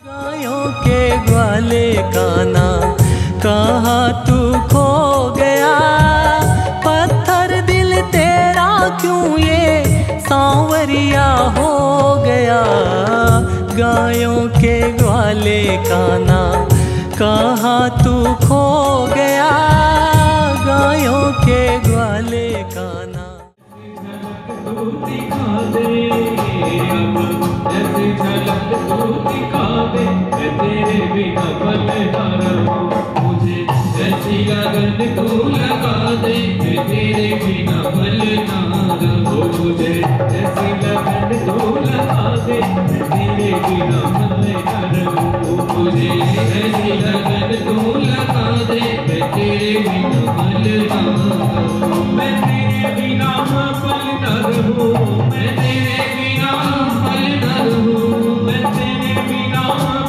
गायों के ग्वाले काना कहाँ तू खो गया, पत्थर दिल तेरा क्यों ये सांवरिया हो गया। गायों के ग्वाले काना कहाँ तू खो गया, गायों के ग्वाले काना। ऐसी झलक तू दिखा दे, मैं तेरे बिना पल ना रहूं। मुझे ऐसी लगन तू लगा दे, मैं तेरे बिना पल ना रहूं। मुझे ऐसी लगन तू लगा दे, मैं तेरे बिना पल ना रहूं। मुझे ऐसी लगन तू लगा दे, मैं तेरे बिना पल ना रहूं। मैं तेरे बिना पल ना रहूं। मैं तेरे बिना पल ना रहूं। मैं तेरे बिना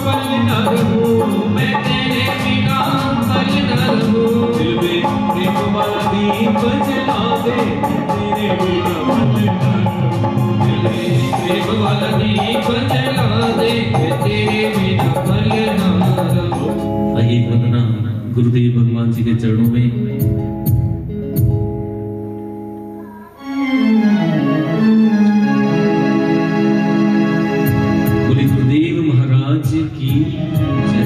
पल ना रहूं। मैं तेरे बिना पल ना रहूं। दिल में प्रेम वाला दीप जला दे, तेरे बिना पल ना रहूं। दिल में प्रेम वाला दीप जला दे, तेरे बिना पल ना रहूं। आइए वंदना गुरुदेव भगवान जी के चरणों में। गुरुदेव महाराज की जय।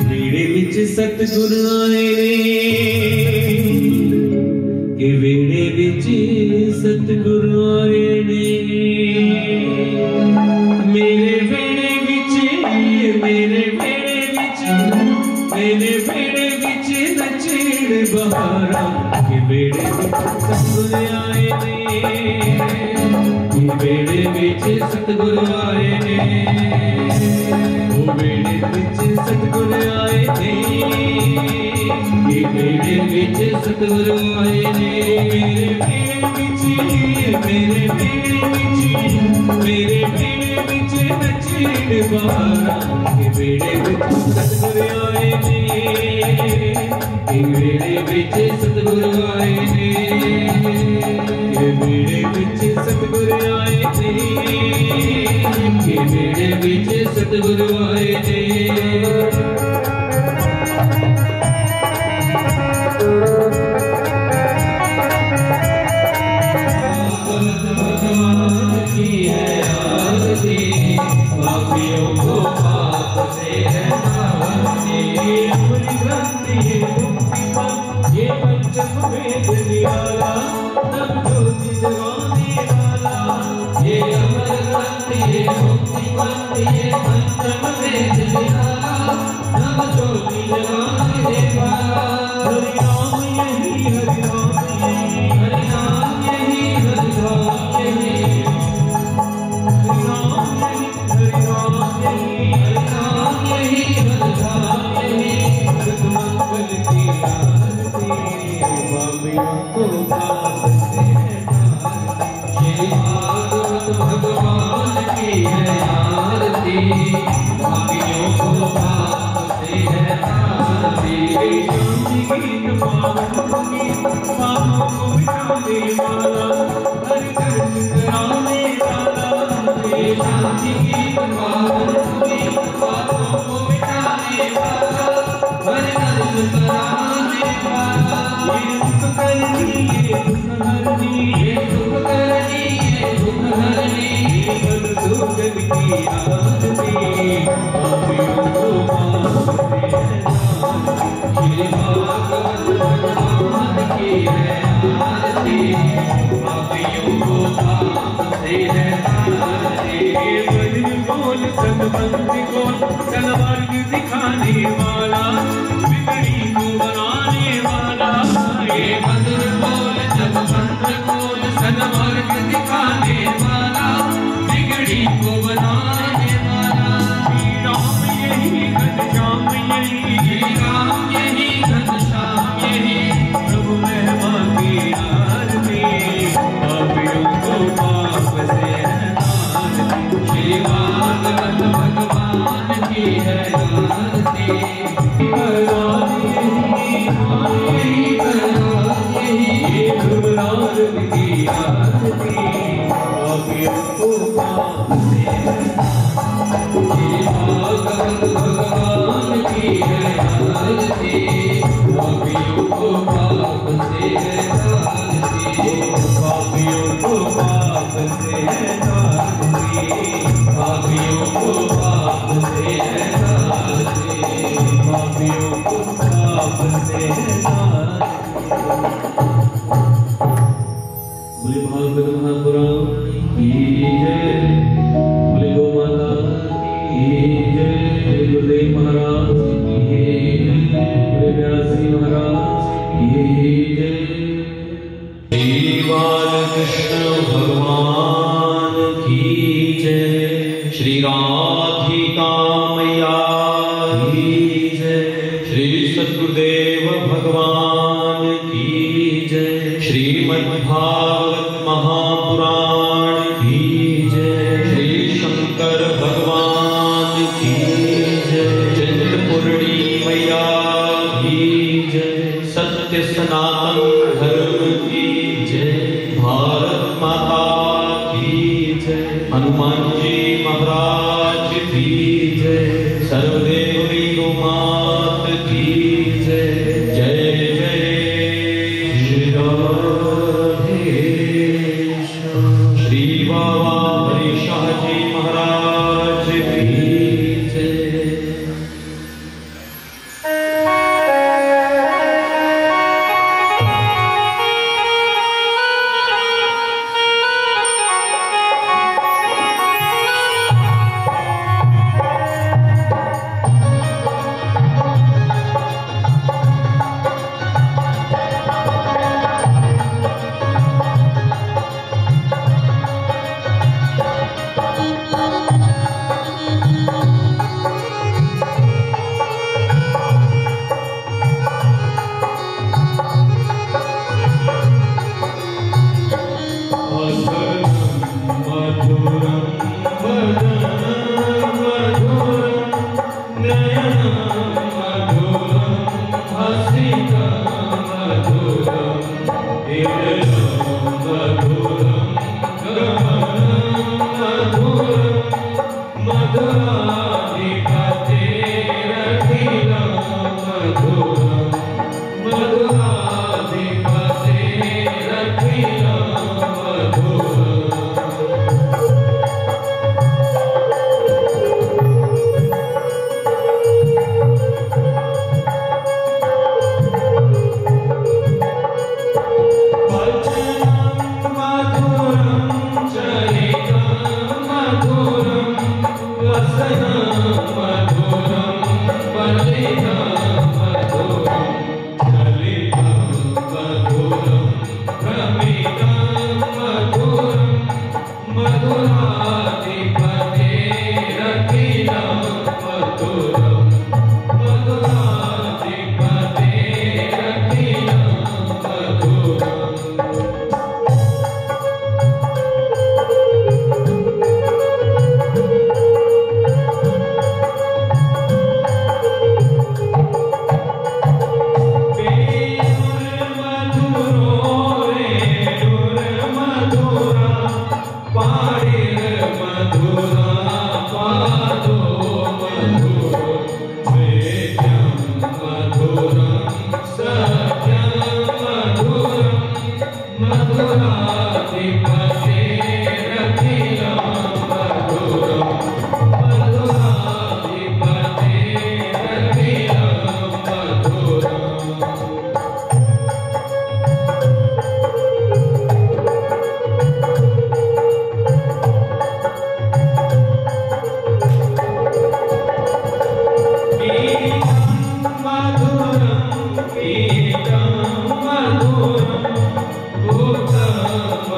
वेड़े विच सतगुरु आए ने, के वेड़े विच सतगुरु आए ने। मेरे वेड़े विच, मेरे वेड़े विच, मेरे वेड़े विच नचण बहारा, के वेड़े विच सतगुरु आए ने। वेड़े विच सतगुरु आए ने, ओ वेड़े विच सतगुरु आए ने। वेड़े विच सतगुरु आए ने। मेरे वेड़े विच, मेरे वेड़े विच, मेरे वेड़े विच नचण बहारा, के वेड़े विच सतगुरु आए ने। वेड़े विच सतगुरु आए ने। वेड़े विच सतगुरु आए ने। वेड़े विच सतगुरु आए ने। भगवान की है आरती, पापियों को पाप से है मुक्ति। अपनी ग्रंथि ये मुक्ति पथ, ये पंचम वेद निराला, तब ज्योति जगाने वाला। ये अमर ग्रंथि ये मुक्ति पथ, ये पंचम वेद निराला, तब ज्योति जगाने वाला। हरि राम यही, हरि राम यही, हरि राम यही, हरि राम यही, हरि राम यही, हरि राम यही, हरि राम यही, हरि राम यही। सतमंगल की आरती, पापियों को पाप से है तारती। श्री भागवत भगवान की है आरती, पापियों को पाप से है तारती। शांति गीत पावन गीत, पापों को मिटाने वाला, हरि दर्शन कराने वाला। ये शांति गीत पावन गीत, पापों को मिटाने वाला, हरि दर्शन कराने वाला। ये सुख करनी, ये दुख हरनी, ये सुख करनी, ये दुख हरनी। ये बल दुर्गन की आरती, पापियों को पाप से है तारती। श्री भागवत भगवान की है आरती, पापियों को पाप से है तारती। ये भजन बोल सतबंध बोल, सन्मार्ग दिखाने वाला, बिगड़ी को बनाने वाला। ये भजन बोल सतबंध बोल, सन्मार्ग दिखाने वाला, बिगड़ी को बनाने वाला। श्री राम यही, घनश्याम यही, श्री राम यही, घनश्याम यही। प्रभु महिमा की आरती, पापियों को पाप से है तारती। श्री भागवत भगवान की है आरती, बोले भागवत महापुराण की जय, बोले गौ माता की जय, गुरुदेव महाराज की जय, बोले व्यास जी महाराज की जय। श्री बालकृष्ण भगवान की जय, श्री राधिका मैया की जय, श्री सद्गुरुदेव भगवान की जय, श्रीमद्भागवत महापुराण की जय, श्री शंकर भगवान की जय, चिंतपूर्णी मैया की जय, सत्य सनातन धर्म की जय, भारत माता की जय, हनुमान जी महाराज की जय, सर्वदेवी गोमात की जय। जय जय श्री राधेश्याम। श्री बाबा हरि शाह जी महाराज की जय।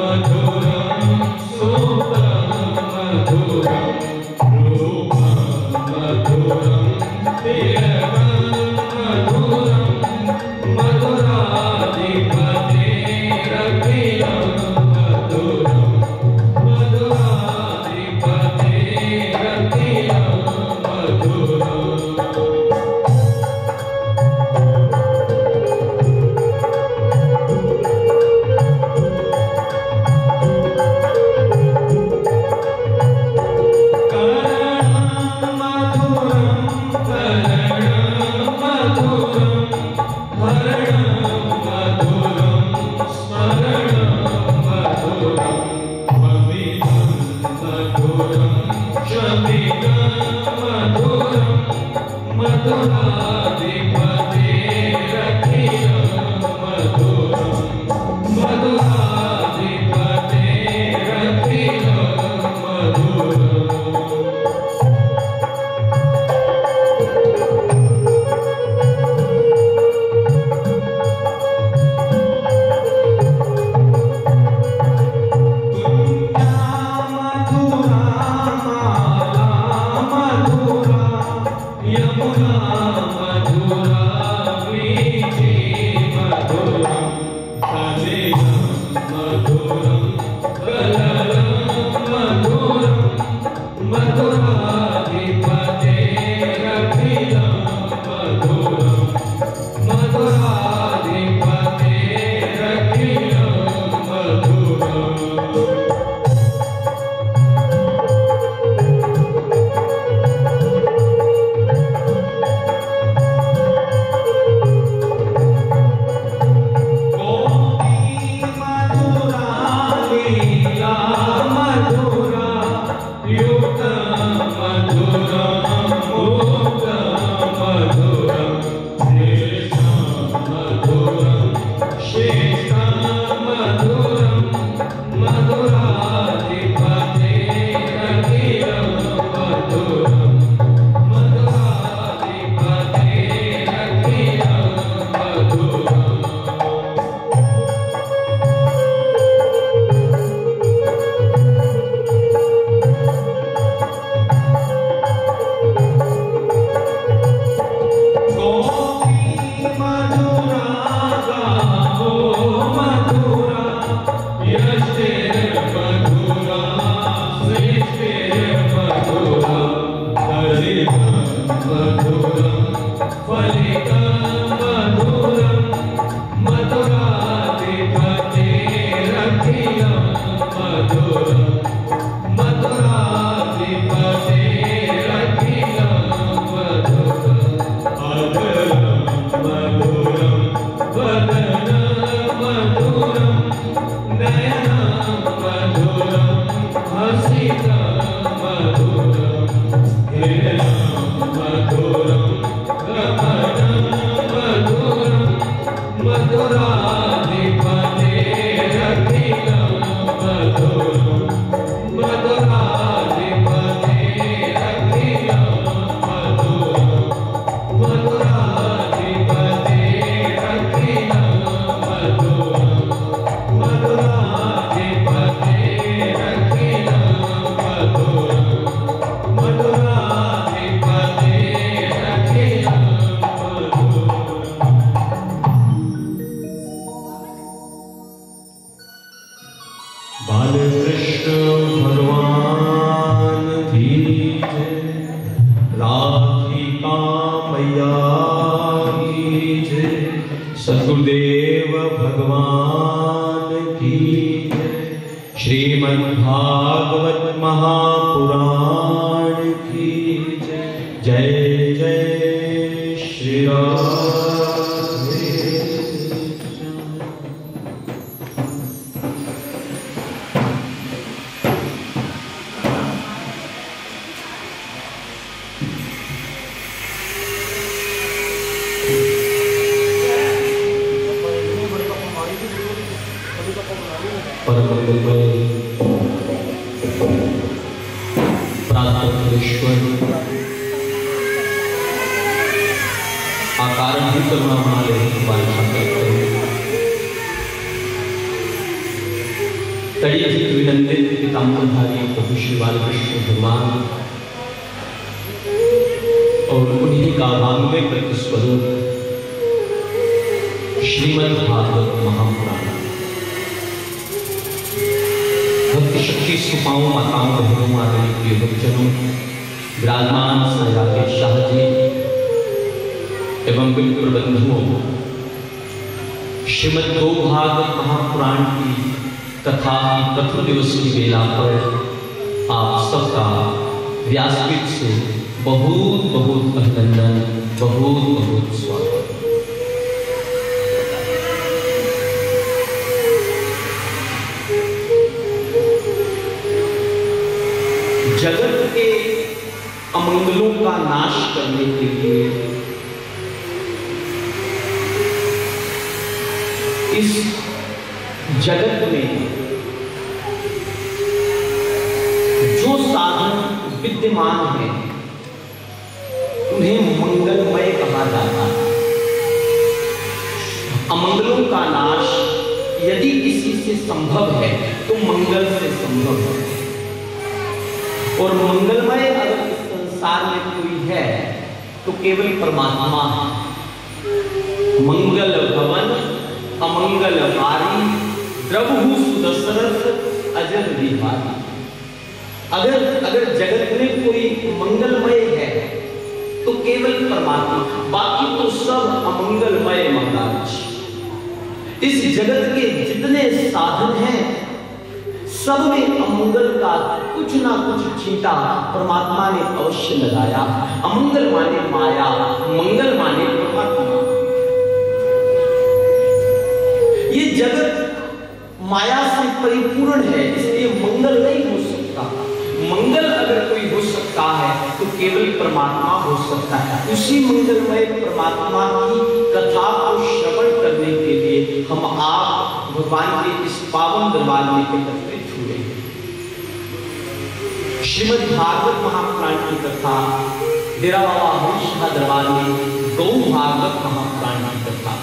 मधुरम बालकृष्ण भगवान की जय, राधिका मैया की जय, सतगुरुदेव भगवान की जय, श्रीमद्भागवत महापुराण की जय। जय जय श्री राम। पीताम्बरधारी प्रभु श्री बालकृष्ण भगवान और उन्हीं का भागवत प्रतिस्वरूप श्रीमद्भागवत महापुराण, भक्ति शक्ति सुपाओं माताओं बहनों आदरणीय प्रिय भक्तजनों, विराजमान श्री राकेश शाह जी एवं बिल्कुल बंधुओं, श्रीमद्भागवत महापुराण की कथा कथा दिवस की बेला पर आप सबका व्यासपीठ से बहुत बहुत अभिनंदन, बहुत बहुत स्वागत। जगत के अमंगलों का नाश करने के लिए इस जगत में जो साधन विद्यमान है उन्हें मंगलमय कहा जाता है। अमंगलों का नाश यदि किसी से संभव है तो मंगल से संभव है, और मंगलमय अगर इस संसार में कोई है तो केवल परमात्मा है। मंगल भवन अमंगलकारी द्रवहु सुदशरथ अजर विहारी। अगर जगत में कोई मंगलमय है तो केवल परमात्मा, बाकी तो सब अमंगलमय महाराज। इस जगत के जितने साधन हैं सब में अमंगल का कुछ ना कुछ छींटा परमात्मा ने अवश्य लगाया। अमंगल माने माया, मंगल माने परमात्मा। ये जगत माया से परिपूर्ण है, इसलिए मंगल नहीं हो सकता। मंगल अगर कोई हो सकता है तो केवल परमात्मा हो सकता है। उसी मंगलमय परमात्मा की कथा को श्रवण करने के लिए हम आप भगवान के इस पावन दरबार में एकत्रित हुए। श्रीमद्भागवत महापुराण की कथा डेरा बाबा हरिशाह दरबार में गौ भागवत महापुराण की कथा,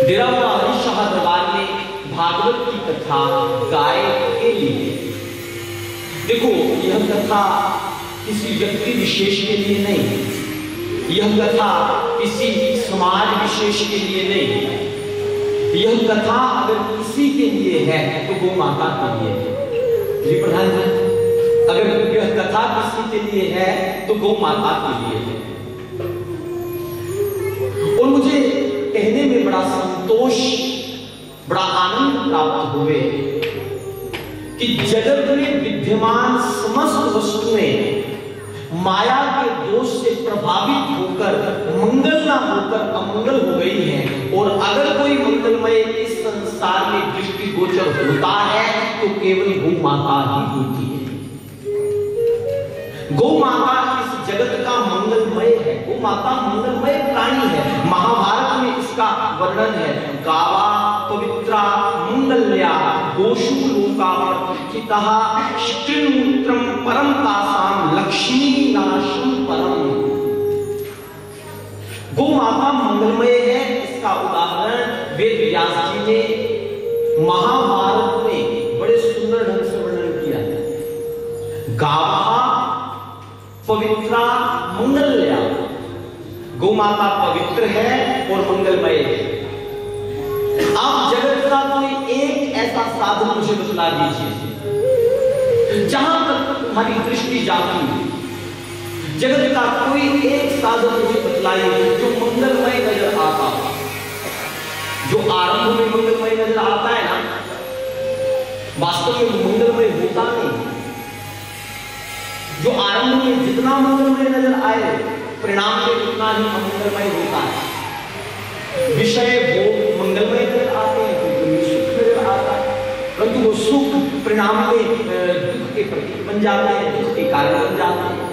डेरा बाबा हरिशाह दरबार में भागवत की कथा गाय के लिए। देखो, यह कथा किसी व्यक्ति विशेष के लिए नहीं, यह कथा किसी समाज विशेष के लिए नहीं, यह कथा अगर किसी के लिए है तो गौ माता के लिए है। जी प्रधान जी, अगर यह कथा किसी के लिए है तो गौ माता के लिए है। और मुझे कहने में बड़ा संतोष, बड़ा आनंद प्राप्त हुए कि जगत में विद्यमान समस्त वस्तुएं माया के दोष से प्रभावित होकर मंगल ना होकर अमंगल हो गई है। और अगर कोई मंगलमय इस संसार में दृष्टिगोचर होता है तो केवल गौ माता ही होती है। गौ माता इस जगत का मंगलमय है। गौ माता मंगलमय प्राणी है। महाभारत में इसका वर्णन है, गावा पवित्रा मंगल्या गोषु लोका प्रतिष्ठितः श्रीमूत्रम परम तासाम लक्ष्मी नाशम परम। गौ माता मंगलमय है। इसका उदाहरण वेद व्यास जी ने महाभारत में बड़े सुंदर ढंग से वर्णन किया है। गावा पवित्रा मंगल्या, गौ माता पवित्र है और मंगलमय है। आप ऐसा साधन मुझे बतला दीजिए जहां तक तुम्हारी दृष्टि जाती है, जगत का कोई एक साधन मुझे बतलाइए जो मंगलमय नजर आता, जो आरंभ में मंगलमय नजर आता है ना, वास्तव में मंगलमय होता नहीं। जो आरंभ में जितना मंगलमय नजर आए, परिणाम में उतना ही अमंगलमय होता है। विषय वो मंगलमय नजर आते हैं, सुख नजर आता है, परंतु वो सुख परिणाम में दुख के प्रतीक बन जाते हैं, दुख के कारण बन जाते हैं।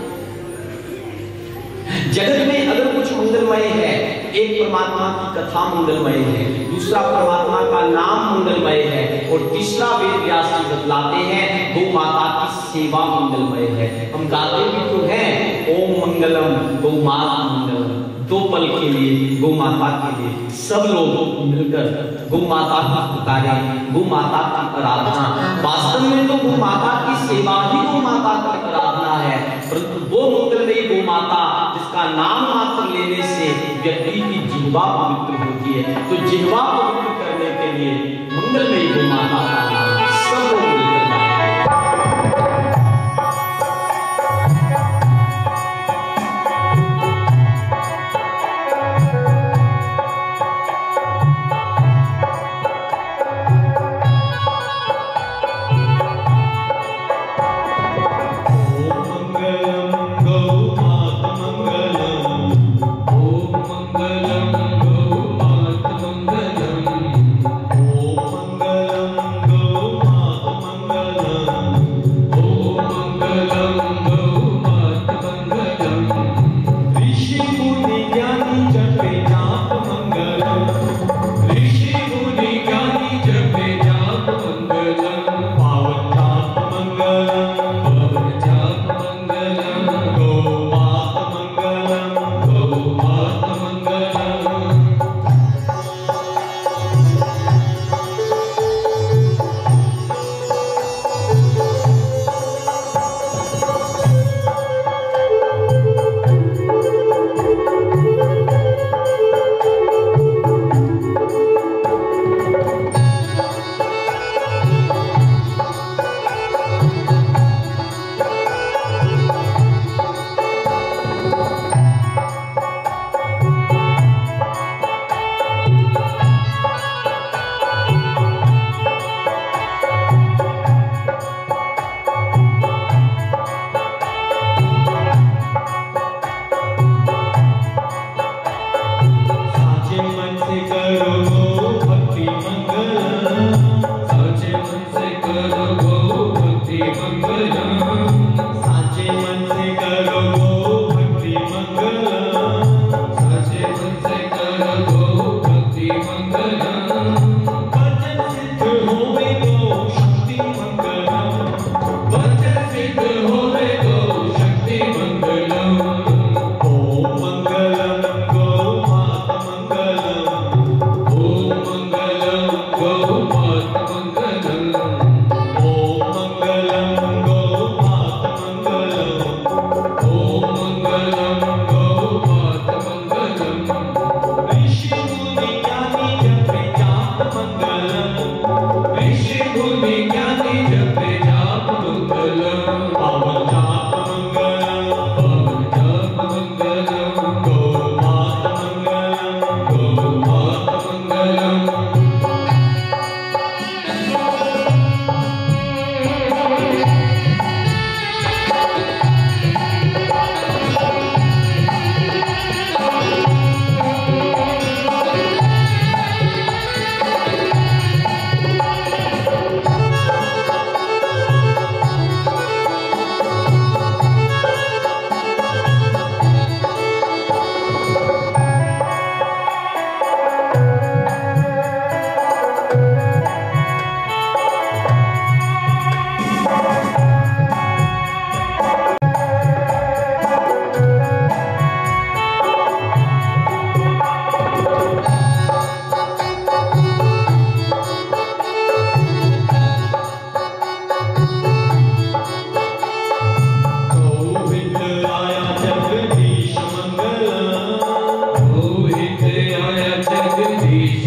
जगत में अगर कुछ मंगलमय है, एक परमात्मा की कथा मंगलमय है, दूसरा परमात्मा का नाम मंगलमय है, और तीसरा वेद व्यास जी बतलाते हैं गौ माता की सेवा मंगलमय है। हम गाते भी तो हैं ओम मंगलम गौ माता मंगलम, दो पल के लिए गौ माता के लिए सब लोग मिलकर गौ माता की पुकारे, गौ माता की आराधना। वास्तव में तो गौ माता की सेवा ही गौ माता की आराधना है, परंतु वो मंगलमयी गौ माता जिसका नाम मात्र लेने से व्यक्ति की जिह्वा पवित्र होती है, तो जिह्वा पवित्र करने के लिए मंगलमयी गौ माता का नाम सब लोग मिलकर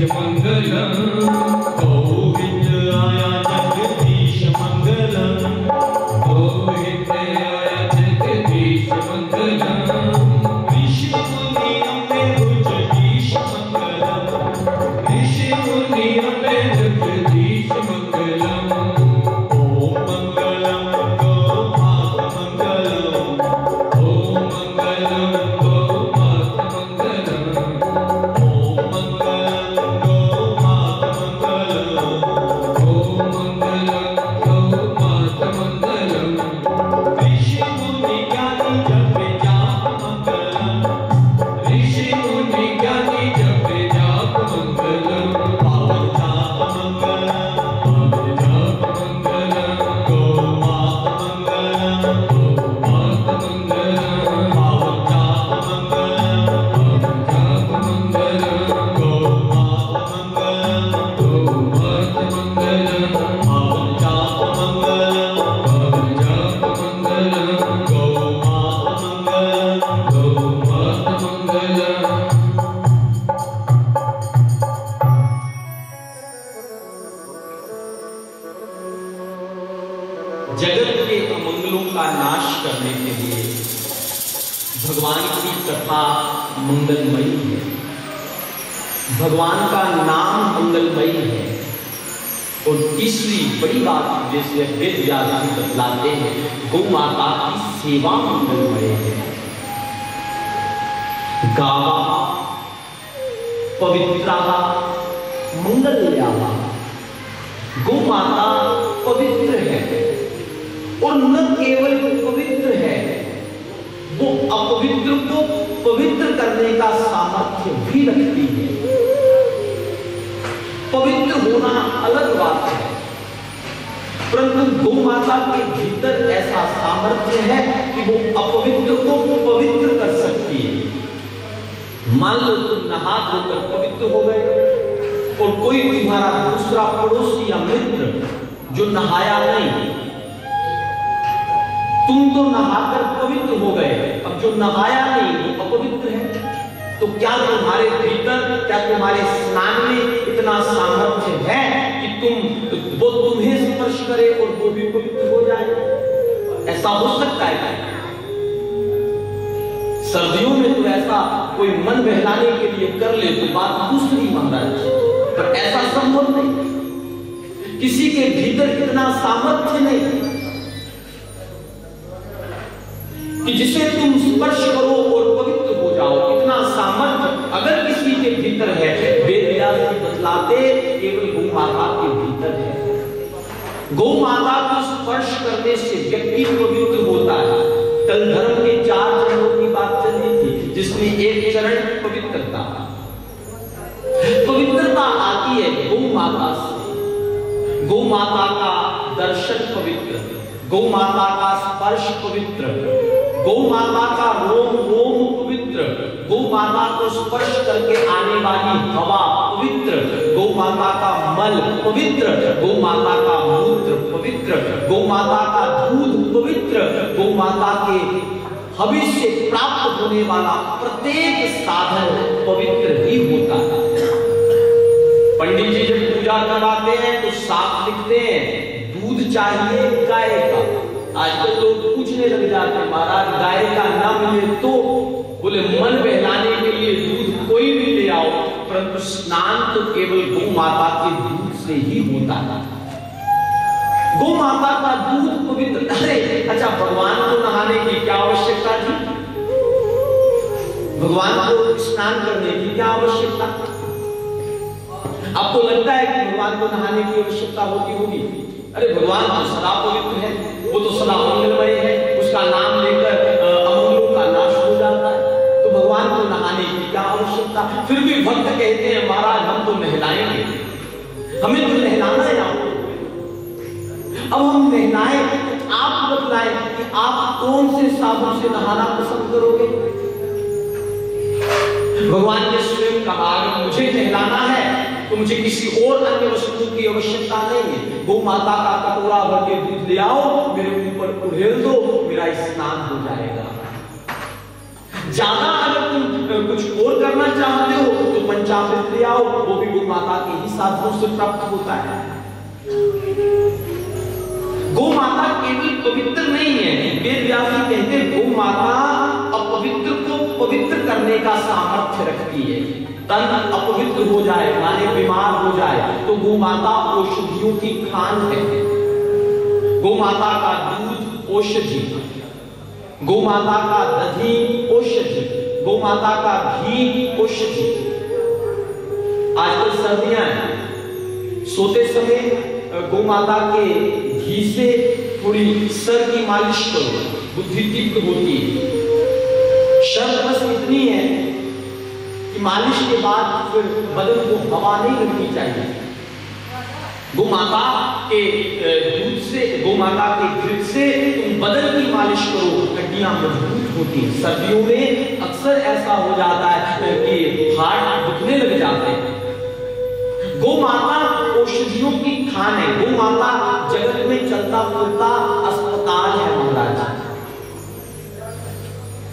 मंगलम गोविंद आया जगत के अमंगलों का नाश करने के लिए भगवान की कथा मंगलमयी है, भगवान का नाम मंगलमयी है। और तीसरी बड़ी बात जैसे वेद व्यास जी बतलाते हैं, गौ माता की सेवा मंगलमय है। गावा पवित्रा मंगल्या, गौ माता पवित्र है और न केवल पवित्र है, वो अपवित्र को पवित्र करने का सामर्थ्य भी रखती है। पवित्र होना अलग बात है, परंतु गौ माता के भीतर ऐसा सामर्थ्य है कि वो अपवित्र को पवित्र कर सकती है। मान लो तुम नहा धोकर पवित्र हो गए और कोई तुम्हारा दूसरा पड़ोसी या मित्र जो नहाया नहीं, तुम तो नहाकर पवित्र हो गए, अब जो नहाया नहीं वो अपवित्र है। तो क्या तुम्हारे भीतर, क्या तुम्हारे स्नान में इतना सामर्थ्य है कि वो तुम्हें स्पर्श करे और वो भी पवित्र हो जाए? ऐसा हो सकता है? सर्दियों में तो ऐसा कोई मन बहलाने के लिए कर ले तो बात दूसरी महाराज, पर ऐसा संभव नहीं। किसी के भीतर इतना सामर्थ्य नहीं कि जिसे तुम स्पर्श करो और पवित्र हो जाओ, इतना सामर्थ्य अगर किसी के भीतर है, वेद व्यास जी बतलाते केवल गौ माता के भीतर है। गौ माता को स्पर्श करने से व्यक्ति पवित्र होता है। कल धर्म के 4 चरणों की बात चल रही थी, जिसमें एक चरण पवित्रता। पवित्रता आती है गौ माता से। गौ माता का दर्शन पवित्र, गौ माता का स्पर्श पवित्र, गौ माता का रोम रोम पवित्र, गौ माता को स्पर्श करके आने वाली हवा पवित्र, गौ माता का मल पवित्र, गौ माता का मूत्र पवित्र, गौ माता का दूध पवित्र, गौ माता के हविष्य से प्राप्त होने वाला प्रत्येक साधन पवित्र ही होता है। पंडित जी जब पूजा करवाते हैं तो साफ लिखते हैं दूध चाहिए गाय का। आजकल लोग पूछने लग जाते हैं महाराज गाय का ना मिले तो, बोले मन बहलाने के लिए दूध कोई भी ले आओ, परंतु स्नान तो केवल गौ माता के दूध से ही होता है। गौ माता का दूध पवित्र। अरे अच्छा, भगवान को नहाने की क्या आवश्यकता थी? भगवान को स्नान करने की क्या आवश्यकता? आपको लगता है कि भगवान को नहाने की आवश्यकता होगी? अरे भगवान तो सदा पवित्र है, वो तो सदा मंगलमय है, उसका नाम लेकर अमंगलों का नाश हो जाता है, तो भगवान को नहाने की क्या आवश्यकता? फिर भी भक्त कहते हैं महाराज हम तो नहलाएंगे, हमें तो नहलाना है आपको। अब हम नहलाएं, आप बतलाएं कि आप कौन से साबुन से नहाना पसंद करोगे? भगवान ने स्वयं कहा कि मुझे नहलाना है तो मुझे किसी और अन्य वस्तु की आवश्यकता नहीं है। गौ माता का कटोरा भर के दूध ले आओ, मेरे ऊपर उड़ेल दो, मेरा स्नान हो जाएगा। ज्यादा अगर तुम कुछ और करना चाहते हो तो पंचामृत ले आओ, वो भी गौ माता के ही साधनों से प्राप्त होता है। गौ माता केवल पवित्र नहीं है, वेद व्यास जी कहते हैं गौ माता अपवित्र को पवित्र करने का सामर्थ्य रखती है। तन अपवित्र हो जाए, माने बीमार हो जाए, तो गौ माता औषधियों की खान है। गौ माता का दूध औषधि, गौ माता का दही औषधि, गौ माता का घी औषधि। आजकल सर्दियां हैं, सोते समय गौ माता के घी से थोड़ी सर की मालिश करो, बुद्धि तीव्र होती है। शर्त बस इतनी है कि मालिश के बाद फिर बदन को हवा नहीं लगनी चाहिए। गौ माता के दूध से, गौ माता के घृत से तुम बदन की मालिश करो, हड्डियां मजबूत होती हैं। सर्दियों में अक्सर ऐसा हो जाता है कि हाथ दुखने लग जाते हैं। गौ माता औषधियों की खान है। गौ माता जगत में चलता फिरता अस्पताल है महाराज।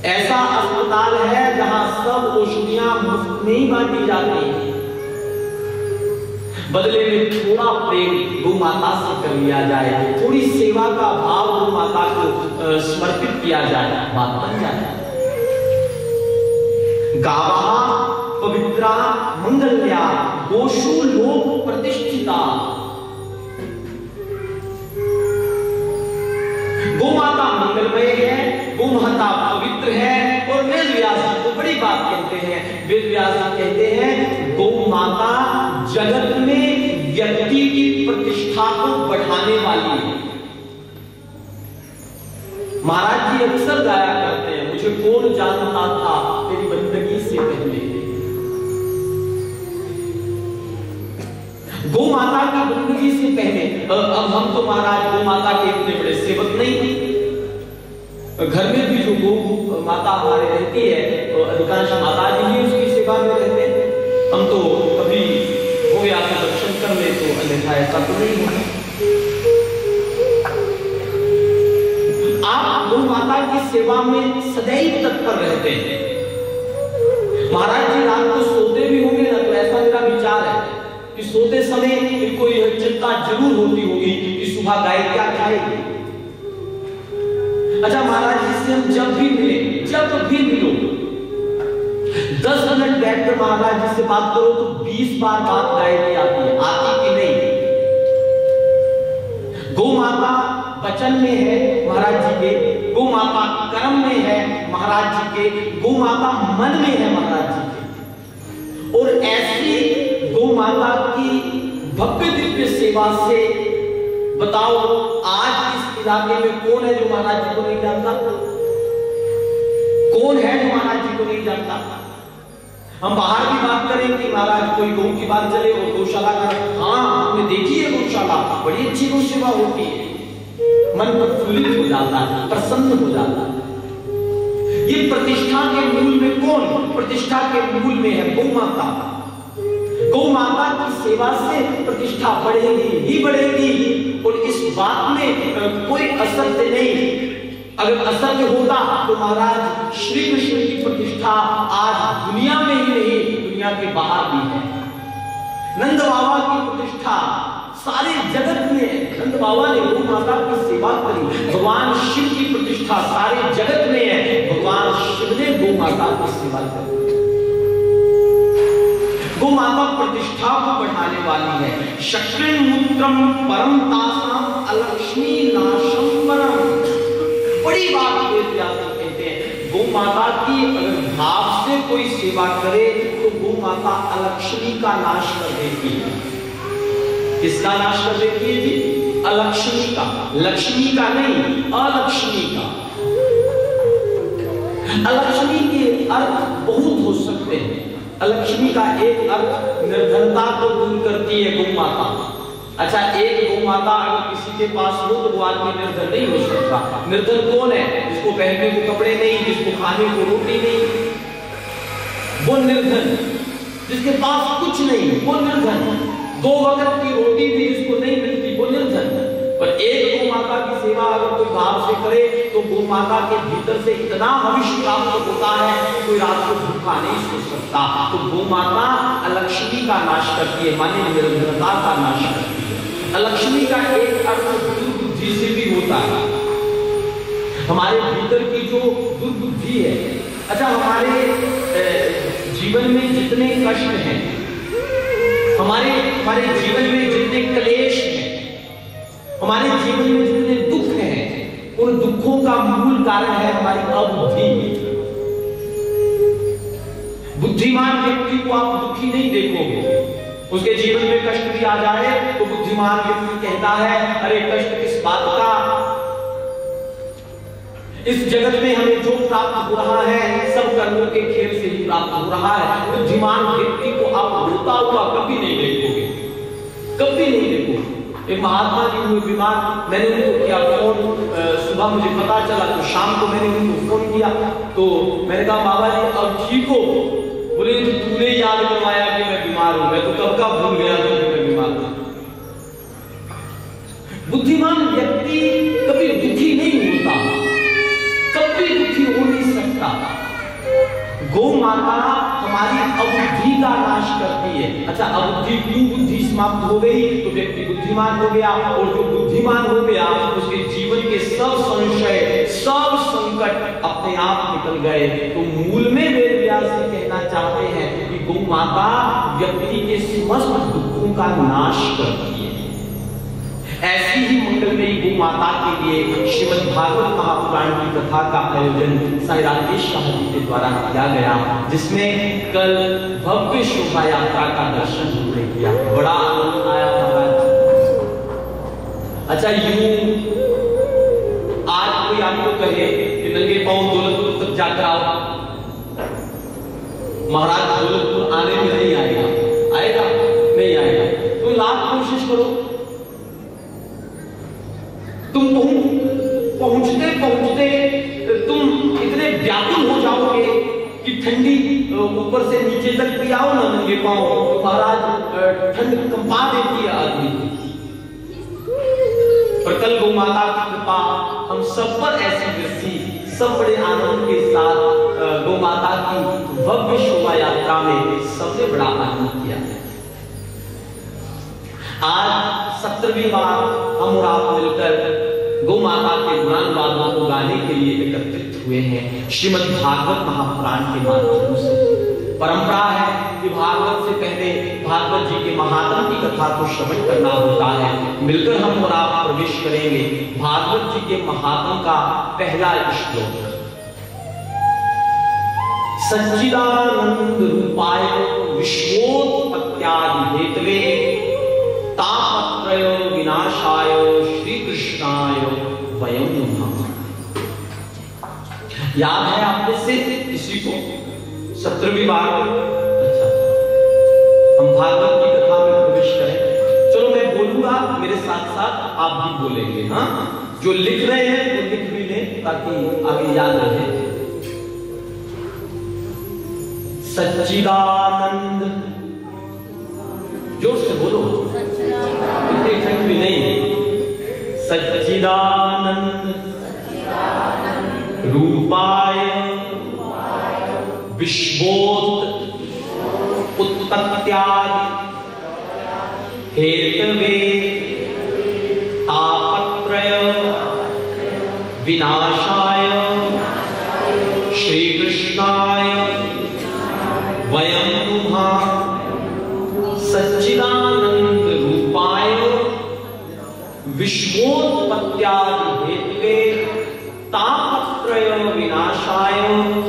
ऐसा अस्पताल है जहां सब औषधियां मुफ्त में ही बांटी जाती हैं। बदले में थोड़ा प्रेम गौ माता से कर लिया जाए, थोड़ी सेवा का भाव गौ माता को समर्पित किया जाए, बात बन जाए। गावा पवित्रा मंगल्या गोषु लोक प्रतिष्ठिता। गौ माता मंगलमय है, गौ माता पवित्र है। और वेद व्यास जी को बड़ी बात कहते हैं, वेद व्यास जी कहते हैं गौ माता जगत में व्यक्ति की प्रतिष्ठा को बढ़ाने वाली है। महाराज जी अक्सर गाया करते हैं, मुझे कौन जानता था तेरी बंदगी से पहले। गौ माता की बंदगी से पहले। अब हम तो महाराज गौ माता के इतने बड़े सेवक नहीं, घर में भी जो गौ माता हमारे रहती है तो अधिकांश माता जी ही उसकी सेवा में रहते हैं। हम तो कभी हो गया तो दर्शन कर ले, तो अन्यथा ऐसा तो नहीं होगा। आप गौ माता की सेवा में सदैव तत्पर रहते हैं। महाराज जी रात को सोते भी होंगे ना, तो ऐसा मेरा विचार है कि सोते समय इनको यह चिंता जरूर होती होगी कि सुबह गाय क्या खाएगी। अच्छा, महाराज जी से हम जब भी मिलो 10 मिनट बैठकर महाराज जी से बात करो तो 20 बार बात गाय की आती है, आती कि नहीं। गौ माता वचन में है महाराज जी के, गौ माता कर्म में है महाराज जी के, गौ माता मन में है महाराज जी के। और ऐसी गौ माता की भव्य दिव्य सेवा से बताओ आज इस इलाके में कौन है जो महाराज जी को नहीं जानता? कौन है जो महाराज जी को नहीं जानता? हम बाहर की बात करें कि महाराज कोई गौ की बात चले और गौशाला का, हाँ हमने देखी है गौशाला, बड़ी अच्छी गौ सेवा होती है, मन प्रफुल्लित हो जाता है, प्रसन्न हो जाता है। ये प्रतिष्ठा के मूल में कौन? प्रतिष्ठा के मूल में है गौ माता। गौ माता की सेवा से प्रतिष्ठा बढ़ेगी ही बढ़ेगी। और इस बात में कोई असत्य नहीं। अगर असत्य होता तो महाराज श्री कृष्ण की प्रतिष्ठा आज दुनिया में ही नहीं, दुनिया के बाहर भी है। नंद बाबा की प्रतिष्ठा सारे जगत में, नंद बाबा ने गौ माता की सेवा करी। भगवान शिव की प्रतिष्ठा सारे जगत में है, भगवान शिव ने गौ माता की सेवा करी। गौ माता प्रतिष्ठा को बढ़ाने वाली है। शक्तिं मूत्रम परम तासाम अलक्ष्मी नाशम परम। बड़ी बात वेद व्यास कहते हैं, गौ माता की अगर भाव से कोई सेवा करे तो गौ माता अलक्ष्मी का नाश कर देती है। किसका नाश कर देती है जी? अलक्ष्मी का। लक्ष्मी का नहीं, अलक्ष्मी का। अलक्ष्मी के अर्थ बहुत हो सकते हैं। अलक्ष्मी का एक अर्थ निर्धनता को दूर करती है गौ माता। अच्छा, एक गौ माता अगर किसी के पास हो तो वो आदमी निर्धन नहीं हो सकता। निर्धन कौन है? जिसको पहनने को कपड़े नहीं, जिसको खाने को रोटी नहीं, वो निर्धन। जिसके पास कुछ नहीं वो निर्धन। 2 वक्त की रोटी भी जिसको नहीं मिलती वो निर्धन। पर एक गौ माता की सेवा अगर कोई भाव से करे तो गौ माता के भीतर से इतना भविष्य प्राप्त होता है कि कोई रात को भूखा नहीं सो सकता। तो गौ माता अलक्ष्मी का नाश करती है, माने निर्धनता का नाश करती है। अलक्ष्मी का एक अर्थ दुर्बुद्धि से भी होता है, हमारे भीतर की जो दुर्बुद्धि है। अच्छा, हमारे जीवन में जितने कष्ट हैं, हमारे जीवन में जितने क्लेश हैं, हमारे जीवन में जितने दुख हैं, उन दुखों का मूल कारण है हमारी अबुद्धि। बुद्धिमान व्यक्ति को आप दुखी नहीं देखोगे। उसके जीवन में कष्ट भी आ जाए तो बुद्धिमान व्यक्ति कहता है, अरे कष्ट किस बात का, इस जगत में हमें जो प्राप्त हो रहा है सब कर्मों के खेल से ही प्राप्त हो रहा है। बुद्धिमान व्यक्ति को आप रोता हुआ कभी नहीं देखोगे, कभी नहीं देखोगे। एक महात्मा जी हुए बीमार, मैंने उनको किया फोन, सुबह मुझे पता चला तो शाम को मैंने उनको फोन किया तो मैंने कहा बाबा जी अब ठीक हो? बोले तो तूने याद करवाया कि मैं बीमार हूं, मैं तो कब का भूल गया था कि मैं बीमार हूं। बुद्धिमान व्यक्ति कभी दुखी नहीं होता, कभी दुखी हो नहीं सकता। गौ माता हमारी अबुद्धि का नाश करती है। अच्छा, अबुद्धि क्यों बुद्धि समाप्त हो गई? तो व्यक्ति बुद्धिमान हो गया, और जो बुद्धिमान हो गया उसके जीवन के सब संशय, सब संकट अपने आप निकल गए। तो मूल में वेद व्यास जी कहना चाहते हैं कि गौ माता व्यक्ति के समस्त दुखों का नाश करती है। ऐसी ही मंगलमयी गौ माता के लिए श्रीमद् भागवत महापुराण की कथा का आयोजन साईं राकेश शाह जी के द्वारा किया गया, जिसमें कल भव्य शोभा यात्रा का दर्शन हमने किया। बड़ा आनंद आया महाराज। अच्छा, यूं आज कोई आपको कहे कि नंगे पांव दौलतपुर तक जाकर आओ, महाराज दौलतपुर आने में नहीं आएगा। आएगा? नहीं आएगा। तो लाख कोशिश करो, तुम पहुंचते पहुंचते तुम इतने व्याकुल हो जाओगे कि ठंडी ऊपर से नीचे तक भी आओ ना नंगे पांव, महाराज ठंड कंपा देती है आदमी। पर कल गौ माता की कृपा हम सब पर ऐसी दृष्टि, सब बड़े आनंद के साथ गौ माता की भव्य शोभा यात्रा में सबने बड़ा आनंद किया। आज 17वीं बार हम और आप मिलकर गौ माता के गुणान वादों को गाने के लिए एकत्रित हुए हैं श्रीमद् भागवत महापुराण के माध्यम से। परंपरा है कि भागवत से पहले भागवत जी के महात्म की कथा को श्रवण करना होता है। मिलकर हम और आप प्रवेश करेंगे भागवत जी के महात्म का पहला श्लोक। सच्चिदानंद रूपाय विश्वोत्पत्त्यादि हेतवे तापत्रय विनाशाय श्री कृष्णाय वयं नमः। याद है आप में से किसी को 17वीं बार? अच्छा, हम भागवत की कथा में प्रवेश करें। चलो मैं बोलूंगा, मेरे साथ साथ आप भी बोलेंगे। हाँ, जो लिख रहे हैं वो लिख भी लें ताकि आगे याद रहे। सच्चिदानंद, जोर से बोलो, इतने ठंड भी नहीं। सच्चिदानंद रूपाय विश्वोत उत्पत्त्यादि हेतवे तापत्रय विनाशाय श्री कृष्णाय वयं नुमः। सच्चिदानंद रूपाय विश्वोत्पत्त्यादि हेतवे तापत्रय विनाशाय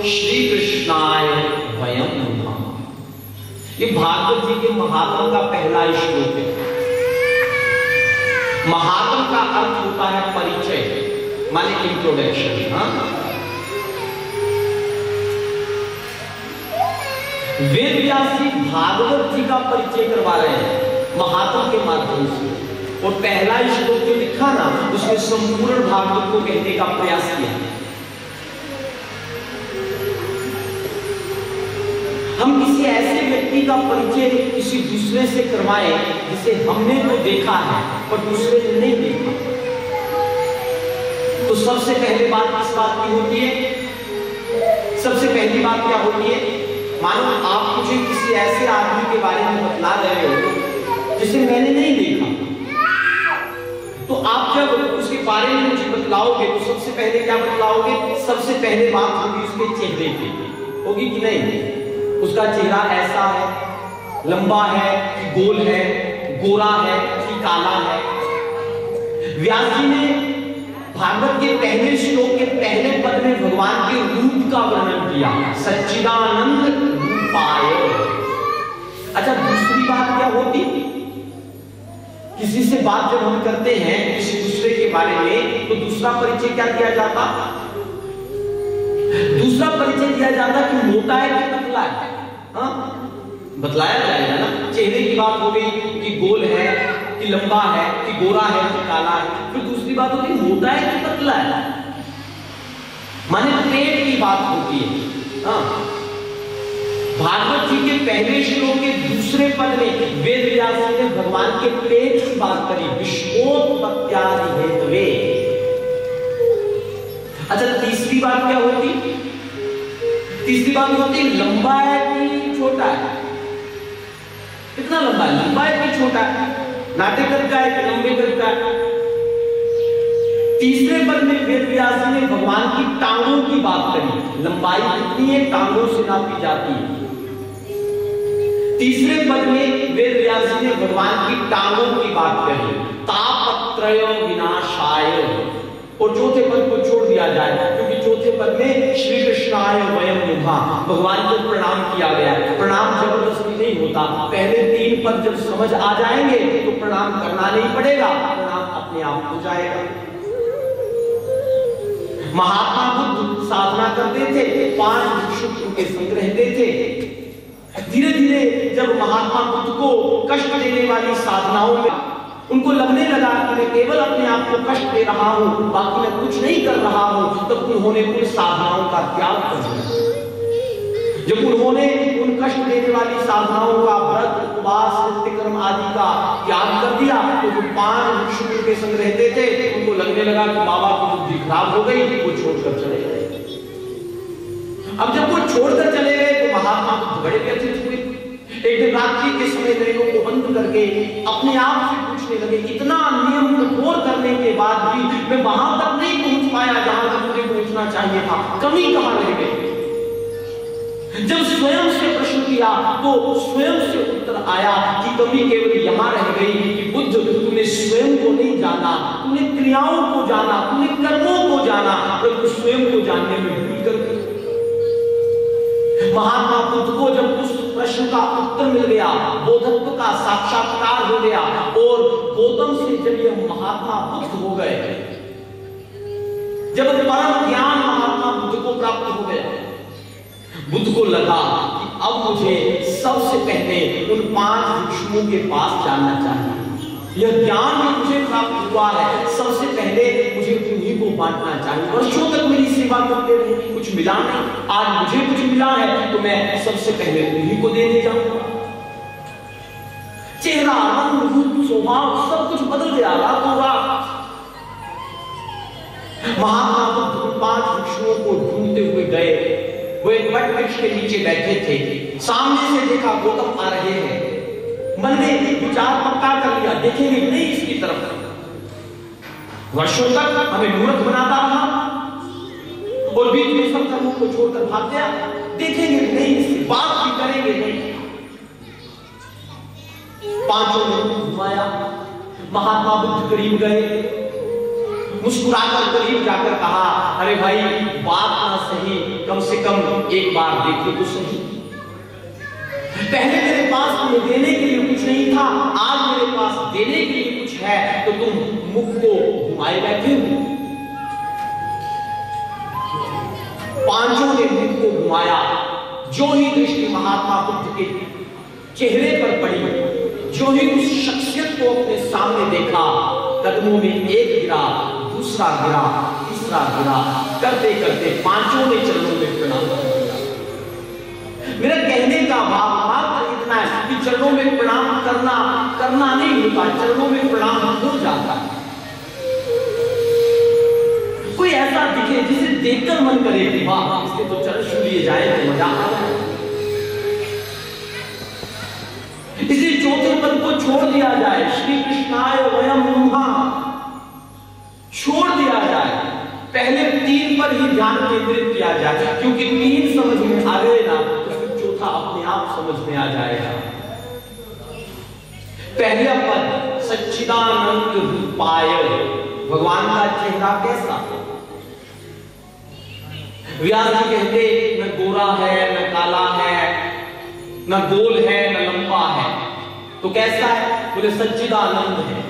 श्री कृष्णाय वयं नमः। ये भागवत जी के महात्म का पहला श्लोक है। महात्म का अर्थ होता है परिचय, माने इंट्रोडक्शन। हाँ, वेद व्यास जी भागवत जी का परिचय करवा रहे हैं महात्म के माध्यम से। और पहला श्लोक जो लिखा ना, उसमें संपूर्ण भागवत को कहने का प्रयास किया। हम किसी ऐसे व्यक्ति का परिचय किसी दूसरे से करवाएं जिसे हमने तो देखा है पर दूसरे ने नहीं देखा, तो सबसे पहले बात किस बात की होती है? सबसे पहली बात क्या होती है? मानो आप मुझे किसी ऐसे आदमी के बारे में बतला रहे हो जिसे मैंने नहीं देखा, तो आप जब उसके बारे में मुझे बतलाओगे तो सबसे पहले क्या बतलाओगे? सबसे पहले बात होगी उसके चेहरे की, होगी कि नहीं? उसका चेहरा ऐसा है, लंबा है कि गोल है, गोरा है कि काला है। व्यास जी ने भागवत के पहले श्लोक के पहले पद में भगवान के रूप का वर्णन किया, सच्चिदानंद रूपाय। अच्छा, दूसरी बात क्या होती? किसी से बात जब हम करते हैं किसी दूसरे के बारे में, तो दूसरा परिचय क्या दिया जाता? दूसरा परिचय दिया जाता कि मोटा है कि पतला है। हाँ, बतलाया जाएगा ना। चेहरे की बात हो गई कि गोल है कि लंबा है कि गोरा है कि काला है। फिर दूसरी बात होती है मोटा है कि पतला है, माने पेट की बात होती है। हाँ, भागवत जी के पहले श्लोक के दूसरे पद में वेद व्यास जी ने भगवान के पेट की बात करी, विश्वोत्पत्त्यादि हेतवे। अच्छा, तीसरी बात क्या होती? तीसरी बात होती लंबा है कि कि छोटा है? कितना लंबा है? लंबा है कि छोटा है? नाटे कद का है कि लंबे कद का है? तीसरे पद में वेद व्यास जी ने भगवान की टांगों की बात करी। लंबाई कितनी है? टांगों से नापी जाती है। तीसरे पद में वेद व्यास जी ने भगवान की टांगों की बात करी, तापत्रय विनाशाय। और चौथे पद को छोड़ दिया जाए, क्योंकि चौथे पद में श्री कृष्णाय वयं नुमः, भगवान को प्रणाम किया गया है। प्रणाम जबरदस्ती नहीं होता। पहले 3 पद जब समझ आ जाएंगे तो प्रणाम करना नहीं पड़ेगा, प्रणाम अपने आप हो जाएगा। महात्मा बुद्ध साधना करते थे, 5 भिक्षु उनके संग रहते थे। धीरे धीरे जब महात्मा बुद्ध को कष्ट देने वाली साधनाओं में उनको लगने लगा कि मैं केवल अपने आप को कष्ट दे रहा हूं, बाकी मैं कुछ नहीं कर रहा हूं, तब उन्होंने उन साधनाओं का त्याग कर दिया। जब उन्होंने उन कष्ट देने वाली साधनाओं का व्रत, उपवास, नित्य कर्म आदि का त्याग कर दिया, तो जो 5 भिक्षु के संग रहते थे उनको लगने लगा कि बाबा की बुद्धि खराब हो गई, वो छोड़कर चले गए। अब जब वो छोड़कर चले गए तो महात्मा बुद्ध बड़े व्यथित हुए। एक दिन रात्रि के समय नैनों को बंद करके अपने आप से पूछने लगे, इतना नियम कठोर करने के बाद भी मैं वहां तक नहीं पहुंच पाया जहां तक मुझे पहुंचना चाहिए था, कमी कहां रह गई? जब स्वयं से प्रश्न किया तो स्वयं से उत्तर आया कि कमी केवल यहां रह गई कि बुद्ध, तूने स्वयं को नहीं जाना, तूने क्रियाओं को जाना, तूने कर्मों को जाना, परंतु स्वयं को जानने में भूल कर गई। महात्मा बुद्ध को जब उस प्रश्न का उत्तर मिल गया, बोधत्व का साक्षात्कार हो गया, और गौतम से जब ये महात्मा बुद्ध हो गए, जब परम ज्ञान महात्मा बुद्ध को प्राप्त हो गया, बुद्ध को लगा कि अब मुझे सबसे पहले उन 5 भिक्षुओं के पास जाना चाहिए। यह ज्ञान जो मुझे प्राप्त हुआ है, सबसे पहले मुझे उन्हीं को बांटना चाहिए। वर्षों तक मेरी सेवा करते रहे, कुछ मिला नहीं, आज मुझे कुछ मिला है तो मैं सबसे पहले उन्हीं को देने जाऊंगा। चेहरा, रंग, रूप, स्वभाव सब कुछ बदल गया, रातों रात। महात्मा बुद्ध 5 भिक्षुओं को ढूंढते हुए गए। वो एक वट वृक्ष के नीचे बैठे थे। सामने से देखा गौतम आ रहे हैं, मन में विचार पक्का कर लिया, देखेंगे नहीं इसकी तरफ। वर्षों तक हमें मूर्ख बनाता रहा और बीच में सब कर्मों को छोड़कर भाग गया, देखेंगे नहीं, इसकी बात भी करेंगे नहीं। 5 ने घुमाया। महात्मा बुद्ध करीब गए, मुस्कुराकर करीब जाकर कहा, अरे भाई, बात ना सही, कम से कम एक बार देखो तो सही। पहले मेरे पास तुम्हें देने के लिए कुछ नहीं था, आज मेरे पास देने के लिए कुछ है, तो तुम मुख को घुमाए बैठे हो। 5 ने मुख को घुमाया। जो ही दृष्टि महात्मा बुद्ध के चेहरे पर पड़ी, जो ही उस शख्सियत को अपने सामने देखा, कदमों में एक गिरा, दूसरा गिरा, तीसरा गिरा, करते करते 5 ने चरणों में प्रणाम कर दिया। मेरा कहने का भाव मात्र इतना है कि चरणों में प्रणाम करना नहीं होता, चरणों में प्रणाम हो जाता है। कोई ऐसा दिखे जिसे देखकर मन करे कि वाह, इसके तो चरण छू लिए जाए तो मजा आ जाए। इसी चौथे पद को छोड़ दिया जाए, श्री कृष्णाय वयं नुमः, छोड़ दिया जाए। पहले 3 पर ही ध्यान केंद्रित किया जाए, क्योंकि 3 समझ में आ गए ना तो फिर चौथा अपने आप समझ में आ जाएगा। पहला पद सच्चिदानंद रूपाय, भगवान का चेहरा कैसा? व्यास जी कहते न गोरा है, न काला है, न गोल है, न लंबा है, तो कैसा है? बोले सच्चिदानंद है।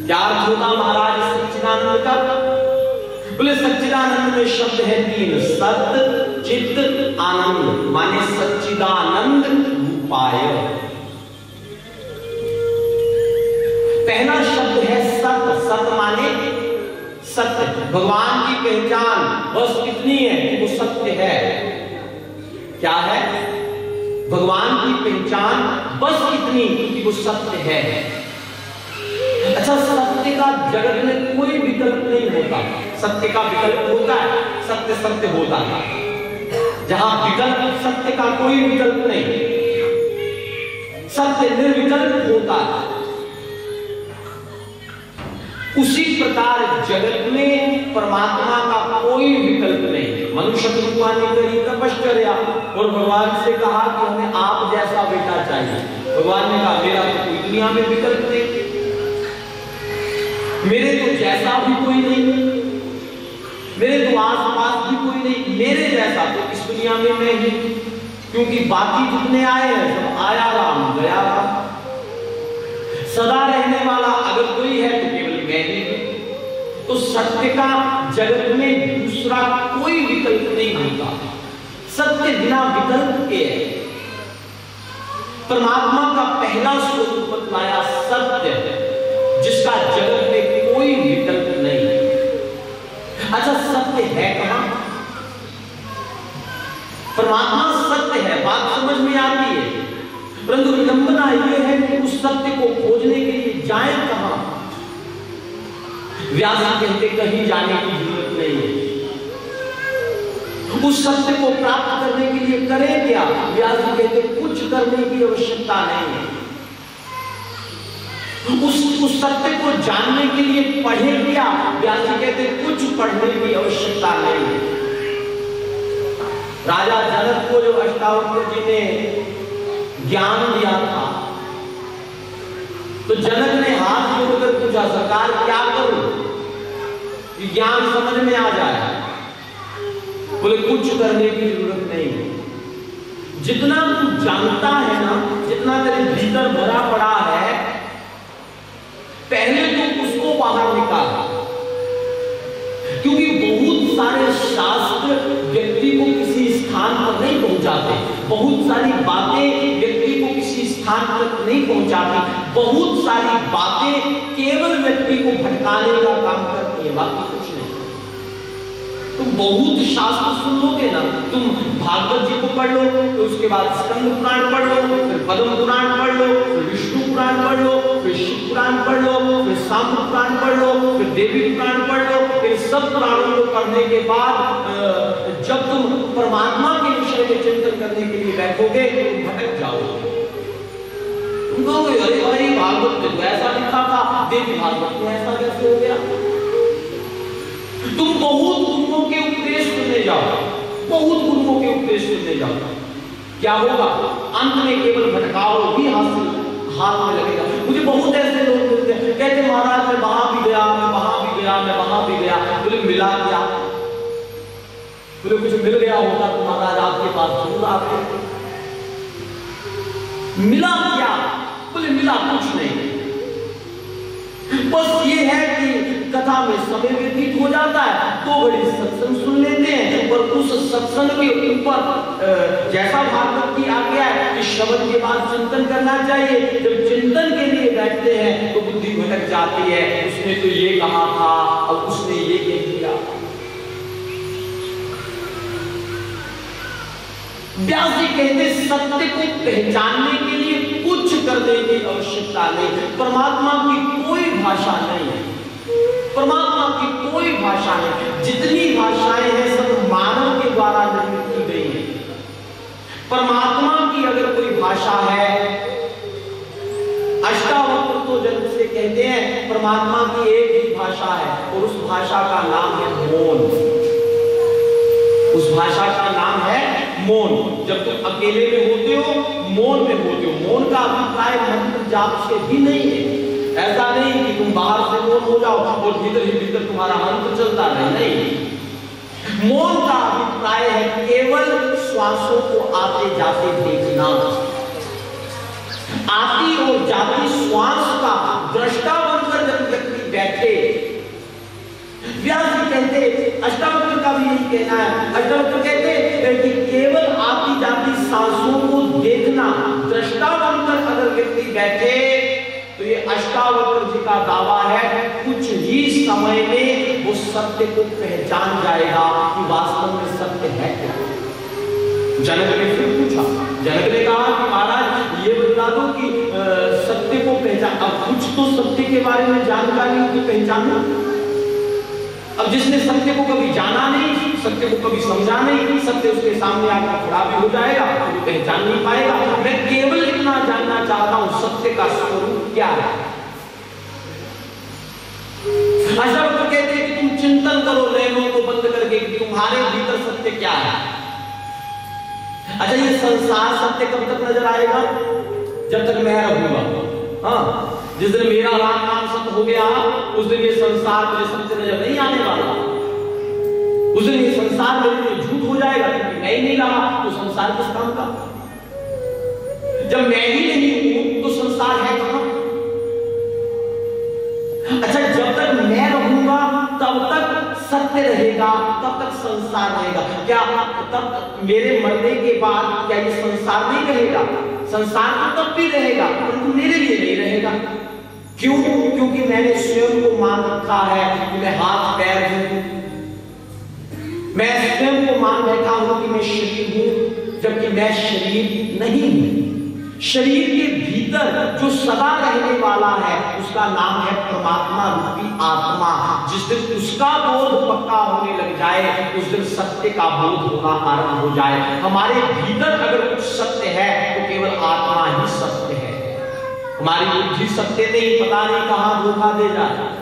क्या अर्थ होता महाराज सच्चिदानंद का? बोले सच्चिदानंद में शब्द है 3, सत, चित, आनंद, माने सच्चिदानंद रूपाय। पहला शब्द है सत। सत माने सत्य, भगवान की पहचान बस इतनी है कि वो सत्य है। क्या है? भगवान की पहचान बस इतनी कि वो सत्य है। अच्छा, सत्य का जगत में कोई विकल्प नहीं होता। सत्य का विकल्प होता है, सत्य सत्य होता है। जहां विकल्प, सत्य का कोई विकल्प नहीं, सत्य निर्विकल्प होता है, उसी प्रकार जगत में परमात्मा का कोई विकल्प नहीं। मनुष्य भगवान ने करी तपश्चर्या और भगवान से कहा कि हमें आप जैसा बेटा चाहिए। भगवान ने कहा मेरा तो कोई दुनिया में विकल्प नहीं, मेरे तो जैसा भी कोई नहीं, मेरे तो आस पास भी कोई नहीं, मेरे जैसा तो इस दुनिया में मैं ही, क्योंकि बाकी जितने आए हैं सब आया राम गया राम। सदा रहने वाला अगर कोई है तो केवल मैं ही। तो सत्य का जगत में दूसरा कोई विकल्प नहीं होता, सत्य बिना विकल्प के है। परमात्मा का पहला स्वरूप बतलाया सत्य, जिसका जगत में कोई विकल्प नहीं। अच्छा, सत्य है कहां? परमात्मा सत्य है, बात समझ में आती है, परंतु विडंबना यह है कि उस सत्य को खोजने के लिए जाएं कहां? व्यास कहते कहीं जाने की जरूरत नहीं है। उस सत्य को प्राप्त करने के लिए करें क्या? व्यास कहते कुछ करने की आवश्यकता नहीं है। उस सत्य को जानने के लिए पढ़े क्या? व्यास कहते कुछ पढ़ने की आवश्यकता नहीं है। राजा जनक को जो अष्टावक्र जी ने ज्ञान दिया था, तो जनक ने हाथ जोड़कर पूछा सरकार क्या करूं कि ज्ञान समझ में आ जाए? बोले कुछ करने की जरूरत नहीं, जितना तू जानता है ना, जितना तेरे भीतर भरा पड़ा है, पहले तो उसको बाहर निकाल, क्योंकि बहुत सारे शास्त्र व्यक्ति को किसी स्थान पर नहीं पहुंचाते, बहुत सारी बातें व्यक्ति को किसी स्थान तक नहीं पहुंचाती, बहुत सारी बातें केवल व्यक्ति को भटकाने का काम करती है, बाकी कुछ नहीं। तुम बहुत शास्त्र सुन लोगे ना, तुम भागवत जी को पढ़ लो, तो उसके बाद स्कंद पुराण पढ़ लो, फिर पद्म पुराण पढ़ लो, फिर विष्णु पुराण पढ़ लो, फिर शिव पुराण पढ़ लो, फिर शाम पुराण पढ़ लो, फिर देवी पुराण पढ़ लो। फिर सब पुराणों को पढ़ने के बाद जब तुम परमात्मा के विषय में चिंतन करने के लिए बैठोगे तो तुम भटक जाओगे। तुम कहोगे अरे भाई भागवत में तो ऐसा लिखा था, देवी भागवत में ऐसा कैसे हो गया? तुम बहुत गुरुओं के उपदेश सुनने जाओ, बहुत गुरुओं के उपदेश सुनने जाओ, क्या होगा? अंत में केवल भटकाव ही हाथ में लगेगा। मुझे बहुत ऐसे लोग मिलते हैं, कहते महाराज मैं वहां भी गया, मैं वहां भी गया, मैं वहां भी गया। बोले मिला क्या? बोले कुछ मिल गया होगा तो महाराज आपके पास जरूर आते। मिला क्या? बोले मिला कुछ नहीं, बस ये है कि कथा में समय व्यतीत हो जाता है, 2 घड़ी सत्संग सुन लेते हैं, और उस सत्संग के ऊपर जैसा भागवत की आज्ञा है कि श्रवण के बाद चिंतन करना चाहिए, जब चिंतन के लिए बैठते हैं तो बुद्धि भटक जाती है, उसने तो ये कहा था और उसने ये कह दिया। व्यास जी कहते सत्य को पहचानने के लिए कुछ करने की आवश्यकता नहीं। परमात्मा की कोई भाषा नहीं है, परमात्मा की कोई भाषा नहीं। जितनी भाषाएं हैं सब मानव के द्वारा निर्मित की गई हैं। परमात्मा की अगर कोई भाषा है, अष्टावक्र तो जन्म से कहते हैं परमात्मा की एक ही भाषा है, और उस भाषा का नाम है मौन। उस भाषा का नाम है मौन। जब तुम अकेले में होते हो, मौन में होते हो। मौन का अभिप्राय मंत्र जाप से भी नहीं है। ऐसा नहीं कि तुम बाहर से मौन हो जाओ और भीतर ही भीतर तुम्हारा मंत्र चलता रहे, नहीं। मौन का अभिप्राय है केवल श्वासों को आते जाते देखना, आती और जाती श्वास का दृष्टा बनकर जब व्यक्ति बैठे। व्यास जी कहते, अष्टावक्र का भी यही कहना है। अष्टावक्र कहते हैं कि केवल आती जाती सांसों को देखना, दृष्टा बनकर अगर व्यक्ति बैठे तो ये अष्टावक्र जी का दावा है, कुछ ही समय में वो सत्य को पहचान जाएगा कि वास्तव में सत्य है क्या। जनक ने फिर पूछा, जनक ने कहा कि महाराज ये बता दो कि सत्य को पहचान, अब कुछ तो सत्य के बारे में जानकारी की पहचान। अब जिसने सत्य को कभी जाना नहीं, सत्य को कभी समझा नहीं, सत्य उसके सामने आकर खड़ा भी हो जाएगा तो वो पहचान नहीं पाएगा। मैं केवल इतना जानना चाहता हूं सत्य का स्वरूप क्या है। अच्छा तो कहते हैं कि तुम चिंतन करो नयनों को बंद करके कि तुम्हारे भीतर सत्य क्या है। अच्छा ये संसार सत्य कब तक नजर आएगा? जब तक मैं रहूंगा। हाँ, जिस दिन मेरा राम नाम सत्य हो गया उस दिन ये संसार मुझे सत्य नजर नहीं आने वाला। उस दिन ये संसार मेरे लिए झूठ हो जाएगा क्योंकि मैं ही नहीं रहा तो संसार किस काम का? जब मैं ही नहीं हूं तो संसार है कहां? अच्छा जब तक मैं रहूंगा तब तक सत्य रहेगा, तब तक संसार रहेगा। क्या तब मेरे मरने के बाद क्या ये संसार नहीं रहेगा? संसार तो तब भी रहेगा परंतु मेरे लिए नहीं रहेगा। क्यों? क्योंकि मैंने स्वयं को मान रखा है कि मैं हाथ पैर हूं, मैं स्वयं को मान बैठा हूं कि मैं शरीर हूं, जबकि मैं शरीर नहीं हूं। शरीर के भीतर जो सदा रहने वाला है उसका नाम है परमात्मा रूपी आत्मा। जिस दिन उसका बोध पक्का होने लग जाए उस दिन सत्य का बोध होना आरंभ हो जाए। हमारे भीतर अगर कुछ सत्य है तो केवल आत्मा ही सत्य है। हमारी बुद्धि सत्य नहीं, पता नहीं कहां धोखा दे जाए।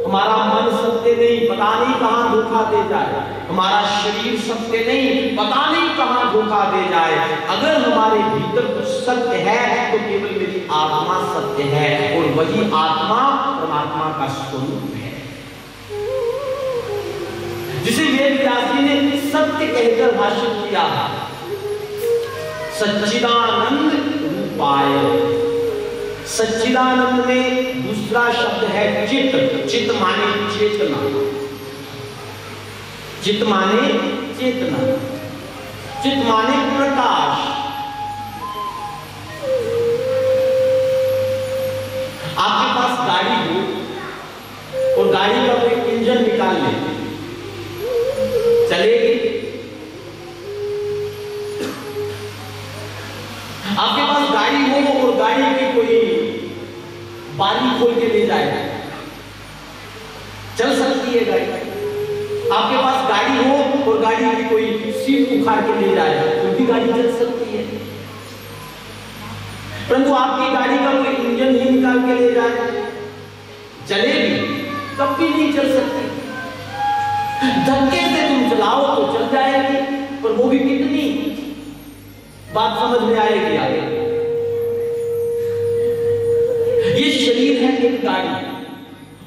हमारा मन सत्य नहीं, पता नहीं कहां धोखा दे जाए। हमारा शरीर सत्य नहीं, पता नहीं कहां धोखा दे जाए। अगर हमारे भीतर कुछ सत्य है तो केवल मेरी आत्मा सत्य है और वही आत्मा परमात्मा का स्वरूप है, जिसे वेद व्यास जी ने सत्य कहकर भाषण किया। सच्चिदानंद रूपाय। सच्चिदानंद में दूसरा शब्द है चित। चित माने चेतना, चित माने चेतना, चित माने प्रकाश। आपके पास गाड़ी हो और गाड़ी का कोई इंजन निकाल ले, चलेगी? आपके पास गाड़ी हो और गाड़ी की कोई बारी खोल के ले जाए, चल सकती है गाड़ी? आपके पास गाड़ी हो और गाड़ी की कोई सीट उखाड़ के ले जाए तो भी गाड़ी चल सकती है। परंतु आपकी गाड़ी का कोई इंजन ही निकाल के ले जाए, चलेगी? कभी नहीं चल सकती। धक्के से तुम चलाओ तो चल जाएगी, पर वो भी कितनी? बात समझ में आएगी आगे। ये शरीर है एक गाड़ी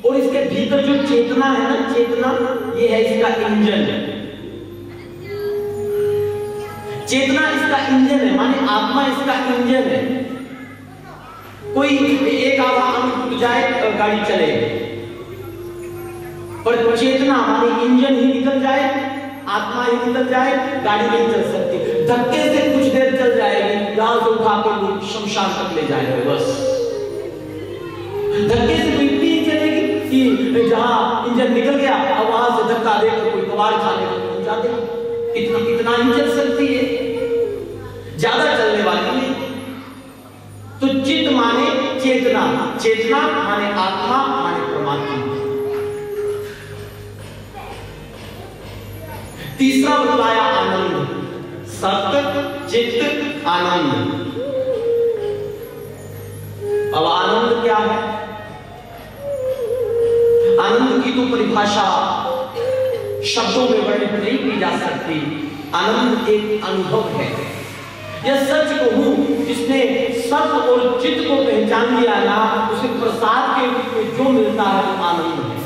और इसके भीतर जो चेतना है ना, चेतना ये है इसका इंजन। चेतना इसका इंजन है, माने आत्मा इसका इंजन है। कोई एक आधा अंग टूट जाए गाड़ी चलेगी, पर चेतना माने इंजन ही निकल जाए, आत्मा ही निकल जाए, गाड़ी नहीं चल सकती। धक्के से कुछ देर चल जाएगी, यहां से उठा के शमशान तक ले जाएंगे बस। धक्के से कोई इतनी ही चलेगी कि जहां इंजन निकल गया अब वहां से धक्का देकर कोई कबाड़ खाने को पहुंचा दे। इतना ही चल सकती है, ज्यादा चलने वाली नहीं। तो चित्त माने चेतना, चेतना माने आत्मा माने परमात्मा। तीसरा बताया आनंद। सत्य, चित्त, आनंद। अब आनंद क्या है? आनंद की तो परिभाषा शब्दों में वर्णित नहीं की जा सकती। आनंद एक अनुभव है। यह सच कहूं, जिसने सत्य और चित्त को पहचान लिया ना, उसे प्रसाद के रूप में जो मिलता है वो आनंद है।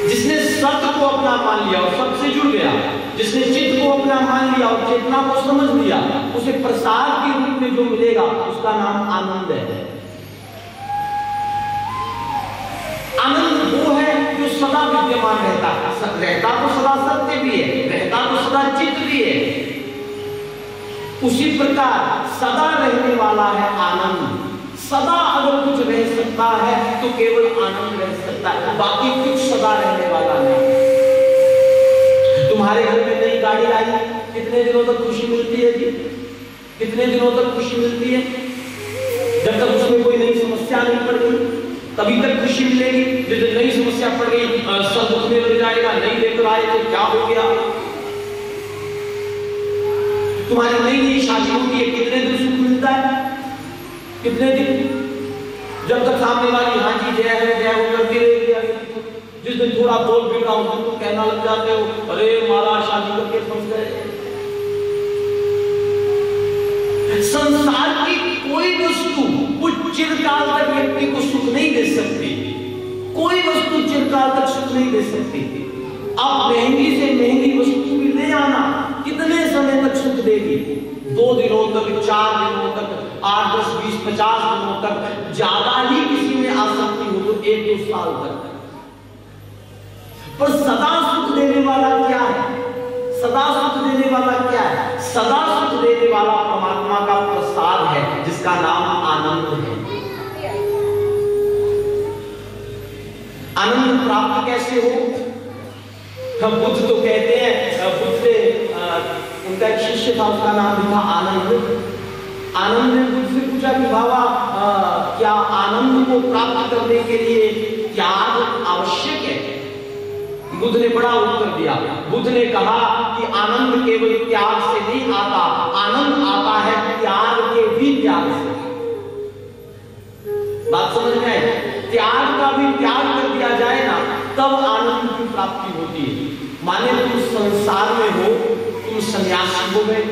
जिसने सत्य को अपना मान लिया और सत्य से जुड़ गया, जिसने चित्त को अपना मान लिया और चेतना को समझ लिया, उसे प्रसाद के रूप में जो मिलेगा उसका नाम आनंद है। आनंद वो है जो सदा विद्यमान रहता है। रहता तो सदा सत्य भी है, रहता तो सदा चित्त भी है। उसी प्रकार सदा रहने वाला है आनंद। सदा अगर कुछ रह सकता है तो केवल आनंद रह सकता है, बाकी कुछ सदा रहने वाला नहीं। तुम्हारे घर में नई गाड़ी आई, कितने दिनों तक खुशी मिलती है जी? कितने दिनों तक खुशी मिलती है? जब तक उसमें कोई नई समस्या नहीं पड़ती तभी तक खुशी मिलेगी। जब नई समस्या पड़ गई, सब दुख में लग जाएगा, नहीं लेकर आए तो क्या हो गया। तुम्हारी नई नई शादी होती है, कितने दिन सुख मिलता है, कितने दिन, जब तक सामने वाली हाँ जी जय हो करती रहेगी। जिस दिन थोड़ा बोल भी रहा उस दिन तो कहना लग जाते हो, अरे महाराज शादी करके फंस गए। संसार की कोई वस्तु कुछ चिरकाल तक व्यक्ति को सुख नहीं दे सकती, कोई वस्तु चिरकाल तक सुख नहीं दे सकती। आप महंगी से महंगी वस्तु भी ले आना, कितने समय तक सुख देगी? 2 दिनों तक, 4 दिनों तक, 8, 10, 20, 50 दिनों तक, ज्यादा ही किसी में आसक्ति हो तो 1-2 साल तक। पर सदा सुख देने वाला क्या है? सदा सुख देने वाला क्या है? सदा सुख देने वाला परमात्मा का प्रसाद है, जिसका नाम आनंद है। आनंद प्राप्त कैसे हो? हम बुद्ध तो कहते हैं, बुद्ध ने उनका एक शिष्य था, उसका नाम भी था आनंद। आनंद ने बुद्ध से पूछा कि बाबा क्या आनंद को प्राप्त करने के लिए त्याग आवश्यक है? बुद्ध ने बड़ा उत्तर दिया। बुद्ध ने कहा कि आनंद केवल त्याग से नहीं आता, आनंद आता है त्याग के भी त्याग से। बात समझ में आई? त्याग का भी त्याग कर दिया जाए ना, तब आनंद की प्राप्ति होती है। माने तुम संसार में हो, तुम सन्यासी हो गए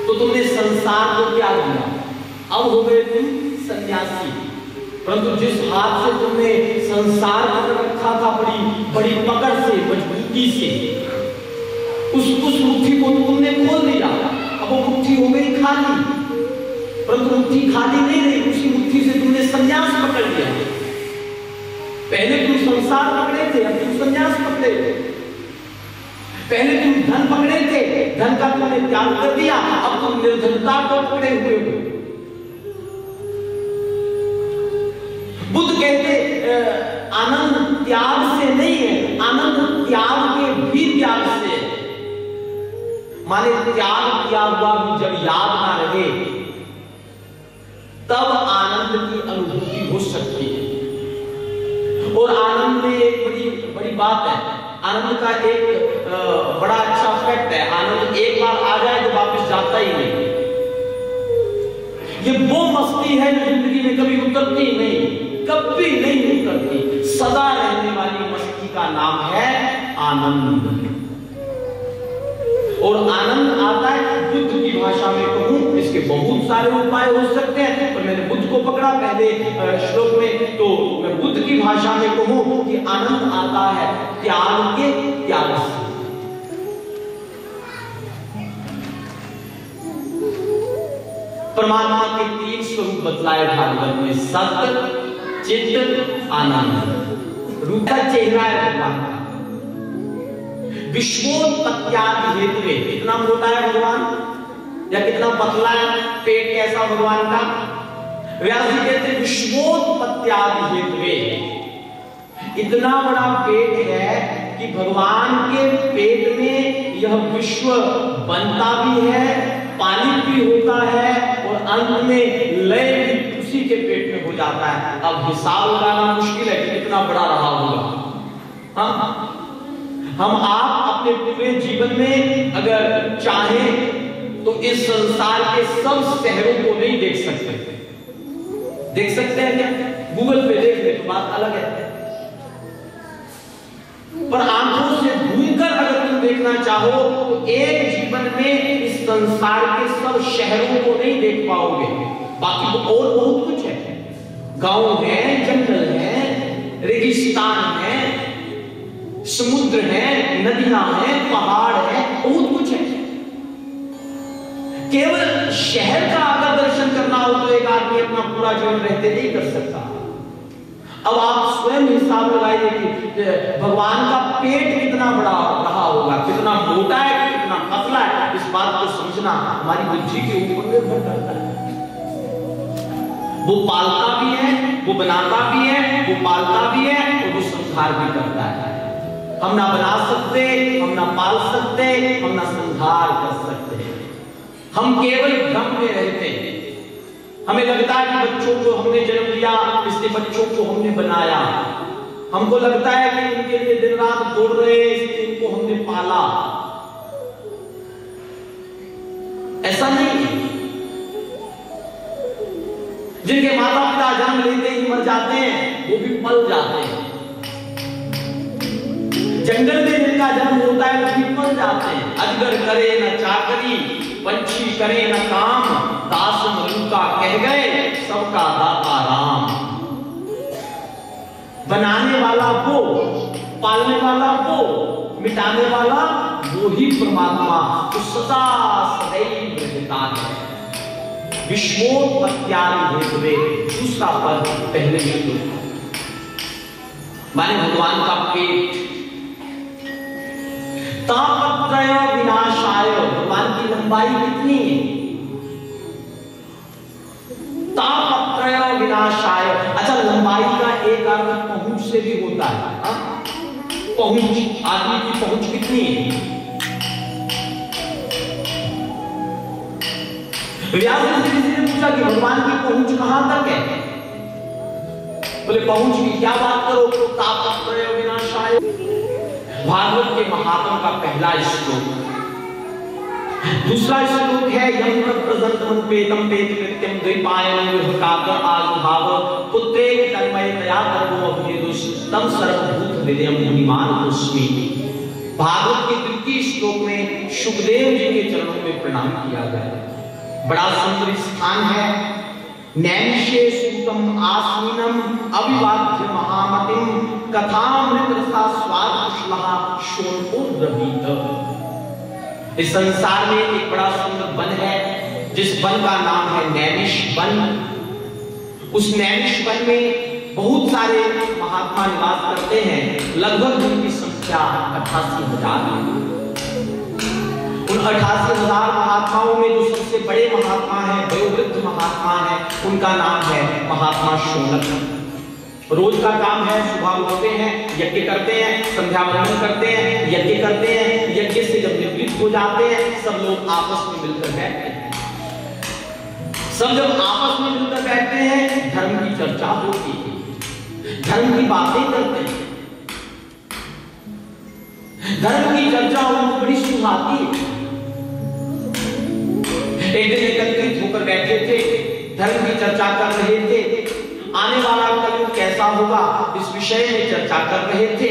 तो तुमने संसार को त्याग दिया, अब हो गए तुम सन्यासी। परंतु जिस हाथ से तुमने संसार पकड़ रखा था, बड़ी बड़ी पकड़ से, मजबूती से, उस मुट्ठी को तुमने खोल दिया, अब वो मुट्ठी हो गई खाली। परंतु मुट्ठी खाली नहीं रही, उसी मुट्ठी से तुमने संन्यास पकड़ लिया। पहले तुम संसार पकड़े थे, अब तुम संन्यास पकड़े। पहले तुम धन पकड़े थे, धन का तुमने त्याग कर दिया, अब तुम निर्धनता को पकड़े हुए हो। बुद्ध कहते आनंद त्याग से नहीं है, आनंद त्याग के भी त्याग से। माने त्याग किया हुआ भी जब याद ना रहे, तब आनंद की अनुभूति हो सकती है। और आनंद में एक बड़ी बात है, आनंद का एक बड़ा अच्छा फैक्ट है, आनंद एक बार आ जाए तो वापस जाता ही नहीं। ये वो मस्ती है जो जिंदगी में कभी उतरती नहीं, कभी नहीं उतरती, सदा रहने वाली मस्ती का नाम है आनंद। और आनंद आता है, बुद्ध की भाषा में कहूं, इसके बहुत सारे उपाय हो सकते हैं, पर मैंने बुद्ध को पकड़ा पहले श्लोक में, तो मैं बुद्ध की भाषा में कहूं कि आनंद आता है त्याग के त्याग से। परमात्मा के 3 स्वरूप बतलाए भागवत में, सत्य, चित्त, आनंद। रूप का चेहरा है भगवान का। विश्वोत्पत्त्यादि हेतुवे, कितना मोटा है भगवान या कितना पतला है, पेट कैसा भगवान का? व्यास जी कहते हैं विश्वोत्पत्त्यादि हेतुवे, इतना बड़ा पेट है कि भगवान के पेट में यह विश्व बनता भी है, पालित भी होता है, और अंत में लय भी उसी के पेट में हो जाता है। अब हिसाब लगाना मुश्किल है कि कितना बड़ा रहा होगा। हाँ, हम आप अपने पूरे जीवन में अगर चाहें तो इस संसार के सब शहरों को नहीं देख सकते। देख सकते हैं क्या? गूगल पे देख ले तो बात अलग है, पर आंखों से ढूंढकर अगर तुम देखना चाहो तो एक जीवन में इस संसार के सब शहरों को नहीं देख पाओगे। बाकी तो और बहुत कुछ है, गांव है, जंगल है, रेगिस्तान है, समुद्र है, नदियां हैं, पहाड़ है, बहुत कुछ है। केवल शहर का अगर दर्शन करना हो तो एक आदमी अपना पूरा जीवन रहते नहीं कर सकता। अब आप स्वयं हिसाब लगाइए कि भगवान का पेट कितना बड़ा रहा होगा, कितना मोटा है, कितना पतला है। इस बात को समझना हमारी बुद्धि के ऊपर निर्भर करता है। वो पालता भी है, वो बनाता भी है, वो पालता भी है, और वो संहार भी करता है। हम ना बना सकते, हम ना पाल सकते, हम ना संहार कर सकते। हम केवल भ्रम में रहते हैं। हमें लगता है कि बच्चों को हमने जन्म दिया, इसलिए बच्चों को हमने बनाया। हमको लगता है कि इनके लिए दिन रात दौड़ रहे हैं, इसलिए इनको हमने पाला। ऐसा नहीं है। जिनके माता पिता जन्म लेते ही मर जाते हैं, वो भी पल जाते हैं। जंगल में जिनका जन्म होता है वो भी पल जाते हैं। अजगर करे न चाकरी, पंछी करे न काम, दास मलूका कह गए सबका दाता राम। बनाने वाला वो, पालने वाला वो, मिटाने वाला वो ही परमात्मा जो सदा सदैव रहता है। विश्वोत्पत्त्यादि हेतुवे दूसरा पद पहले श्लोक माने भगवान का पेट। तापत्रय विनाशाय, भगवान की लंबाई कितनी है? तापत्रय विनाशाय। अच्छा, लंबाई का एक अर्थ पहुंच से भी होता है। पहुंच, आदमी की पहुंच कितनी है? व्यास जी से किसी ने पूछा कि भगवान की पहुंच कहां तक है? बोले पहुंच की क्या बात करो, तापत्रय विनाशाय। भागवत के महात्म का पहला श्लोक। दूसरा श्लोक है यम प्रजंतम पेतम पेत कृत्यम द्वैपायन विभकाकर आजुभाव पुत्रे तन्मयतया ततो अभिनेदुष तम सर्वभूत हृदयम मुनिमान अस्मि। भागवत के तृतीय श्लोक में सुखदेव जी के चरणों में प्रणाम किया गया। बड़ा सुंदर स्थान है। नैमिषे सूतम आसीनम अविवाद्य महामतिम कथामृत रसा स्वाद कुशलः शोणपुरब्रवीत। इस संसार में एक बड़ा सुंदर वन है, जिस वन का नाम है नैमिष वन। उस नैमिष वन में बहुत सारे महात्मा निवास करते हैं। लगभग उनकी संख्या 88,000 है। उन 88,000 महात्माओं में जो सबसे बड़े महात्मा हैं, वयोवृद्ध महात्मा हैं, उनका नाम है महात्मा शौनक। रोज का काम है, सुबह उठते हैं, यज्ञ करते हैं, संध्या वंदन करते हैं, यज्ञ करते हैं। यज्ञ से जब निवृत्त हो जाते हैं, सब लोग आपस में मिलकर बैठते हैं। सब जब आपस में मिलकर बैठते हैं, धर्म की चर्चा होती है, धर्म की बातें करते हैं। धर्म की चर्चा उनको बड़ी सुहाती है। एक दिन एकत्रित होकर बैठे थे, धर्म की चर्चा कर रहे थे। आने वाला कलयुग कैसा होगा इस विषय में चर्चा कर रहे थे।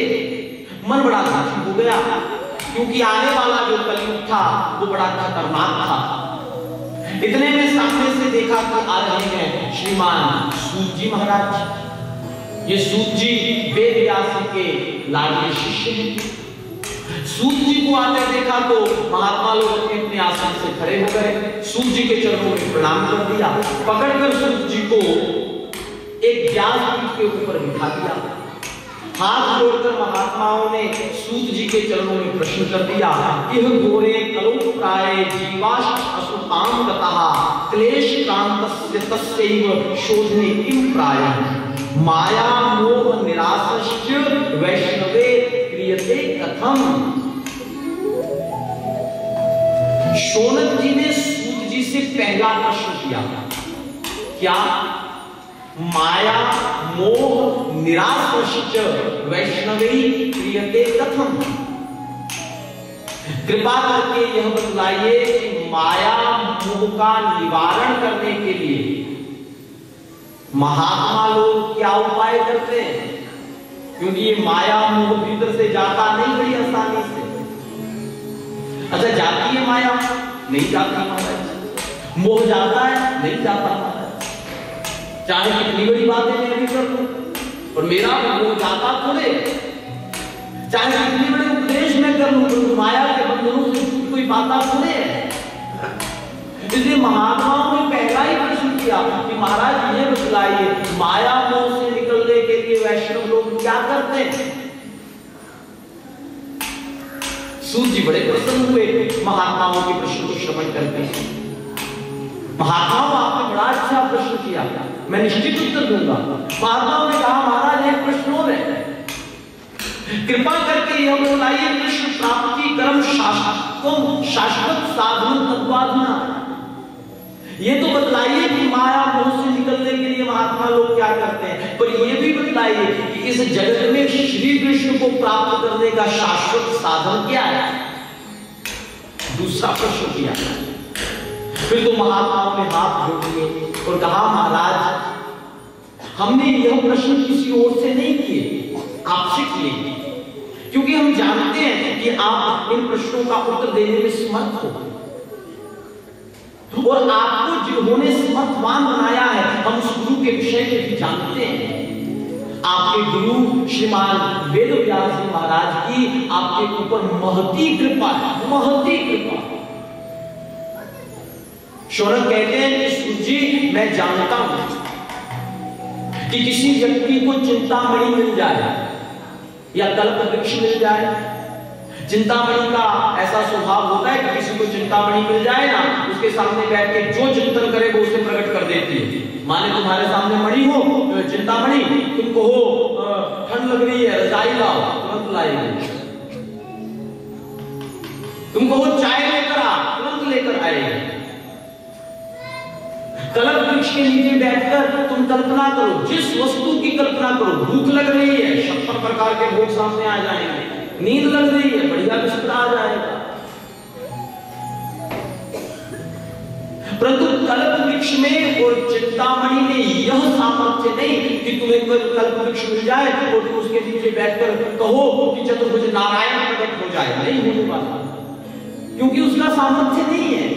मन बड़ा दुखी हो गया, क्योंकि आने वाला जो कलयुग था वो बड़ा खतरनाक था। इतने में सामने से देखा कि आ रहे हैं श्रीमान सूत जी महाराज। ये सूत जी वेद व्यास के लाडले शिष्य हैं। सूत जी को आते देखा तो महात्मा लोग अपने आसन से खड़े हो गए, सूत जी के चरणों में प्रणाम कर दिया। पकड़कर सूत जी को एक व्यास पीठ के ऊपर बिठा दिया। हाथ जोड़कर महात्माओं ने सूत जी के चरणों में प्रश्न कर दिया, यह घोरे कलो प्राय जीवाश असुताम गतः क्लेश कांतस्य तस्यैव शोधने किम प्रायः माया मोह निरासश्च वैष्णवे क्रियते कथम। शौनक जी ने सूत जी से पहला प्रश्न किया, क्या माया मोह निरासश्च वैष्णवे क्रियते कथम। कृपा करके यह बतलाइए कि माया मोह का निवारण करने के लिए महात्मा लोग क्या उपाय करते हैं, क्योंकि ये माया मोह भीतर से जाता नहीं बड़ी आसानी से। अच्छा, जाती है माया? नहीं जाता महाराज। मोह जाता है? नहीं जाता महाराज। चाहे कितनी बड़ी बातें मैं भी कर लूं, और मेरा मोह जाता थोड़े। चाहे कितनी बड़ी उपदेश मैं कर लूं, तो माया के बंधनों से कोई पाता थोड़े है। इसलिए महात्माओं ने पहला ही प्रश्न किया कि महाराज ये बतलाइए, माया मोह से निकलने के लिए वैष्णव लोग क्या करते हैं। सूत जी बड़े प्रसन्न हुए महात्माओं के प्रश्न को श्रवण करके। महात्माओं, आपने बड़ा अच्छा प्रश्न किया, मैं निश्चित उत्तर दूंगा। महात्माओं ने कहा, महाराज एक प्रश्न और है, कृपा करके यह बताइए कृष्ण प्राप्ति कर्म शाश्वत साधन तत्वाधना। ये तो बतलाइए कि माया मोह महात्मा लोग क्या करते हैं, पर ये भी बताइए कि इस जगत में श्री कृष्ण को प्राप्त करने का शाश्वत साधन क्या है? दूसरा प्रश्न किया। फिर तो महात्माओं ने हाथ जोड़ दिए और कहा, महाराज हमने यह प्रश्न किसी और से नहीं किए, आपसे किए, क्योंकि हम जानते हैं कि आप इन प्रश्नों का उत्तर देने में समर्थ हो, और आपको जिन्होंने समर्थवान बनाया है हम उस गुरु के विषय में भी जानते हैं। आपके गुरु श्रीमान वेद व्यास जी महाराज की आपके ऊपर महती कृपा है, महती कृपा। शौनक कहते हैं कि सूत जी मैं जानता हूं कि किसी व्यक्ति को चिंतामणि मिल जाए या कल्प वृक्ष मिल जाए। चिंतामणि का ऐसा स्वभाव होता है कि किसी को चिंतामणि मिल जाए ना, उसके सामने बैठ के जो चिंतन करे वो उसे प्रकट कर देती है। माने तुम्हारे सामने मणि हो, चिंतामणि, तुम कहो ठंड लग रही है रजाई लाओ, तुरंत लाएगी। तुम कहो चाय लेकर आ, तुरंत लेकर आएगी। कल्प वृक्ष के नीचे बैठकर तुम कल्पना करो, जिस वस्तु की कल्पना करो, भूख लग रही है 56 प्रकार के भोग सामने आ जाएंगे, नींद लग रही है बढ़िया बिस्तर आ जाएगा। परंतु कल्प वृक्ष में और चिंतामणि में यह सामर्थ्य नहीं कि तुम्हें कल्प वृक्ष मिल जाए और तुम उसके नीचे बैठकर कहो कि चतुर्भुज नारायण प्रकट हो जाए, नहीं होने वाला, क्योंकि उसका सामर्थ्य नहीं है।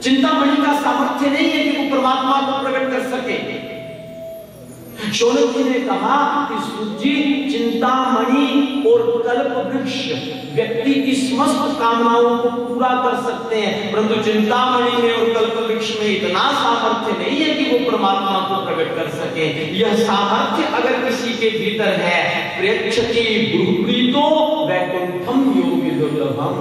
चिंतामणि का सामर्थ्य नहीं है कि वो परमात्मा को प्रकट कर सके। शौनक जी ने कहा कि सूत जी चिंतामणि और कल्प वृक्ष व्यक्ति की समस्त कामनाओं को पूरा कर सकते हैं, परंतु चिंतामणि में और कल्प वृक्ष में इतना सामर्थ्य नहीं है कि वो परमात्मा को प्रकट कर सके। यह सामर्थ्य अगर किसी के भीतर है, प्रेक्षति ब्रूहीतो वैकुंठम योगी दुर्लभम,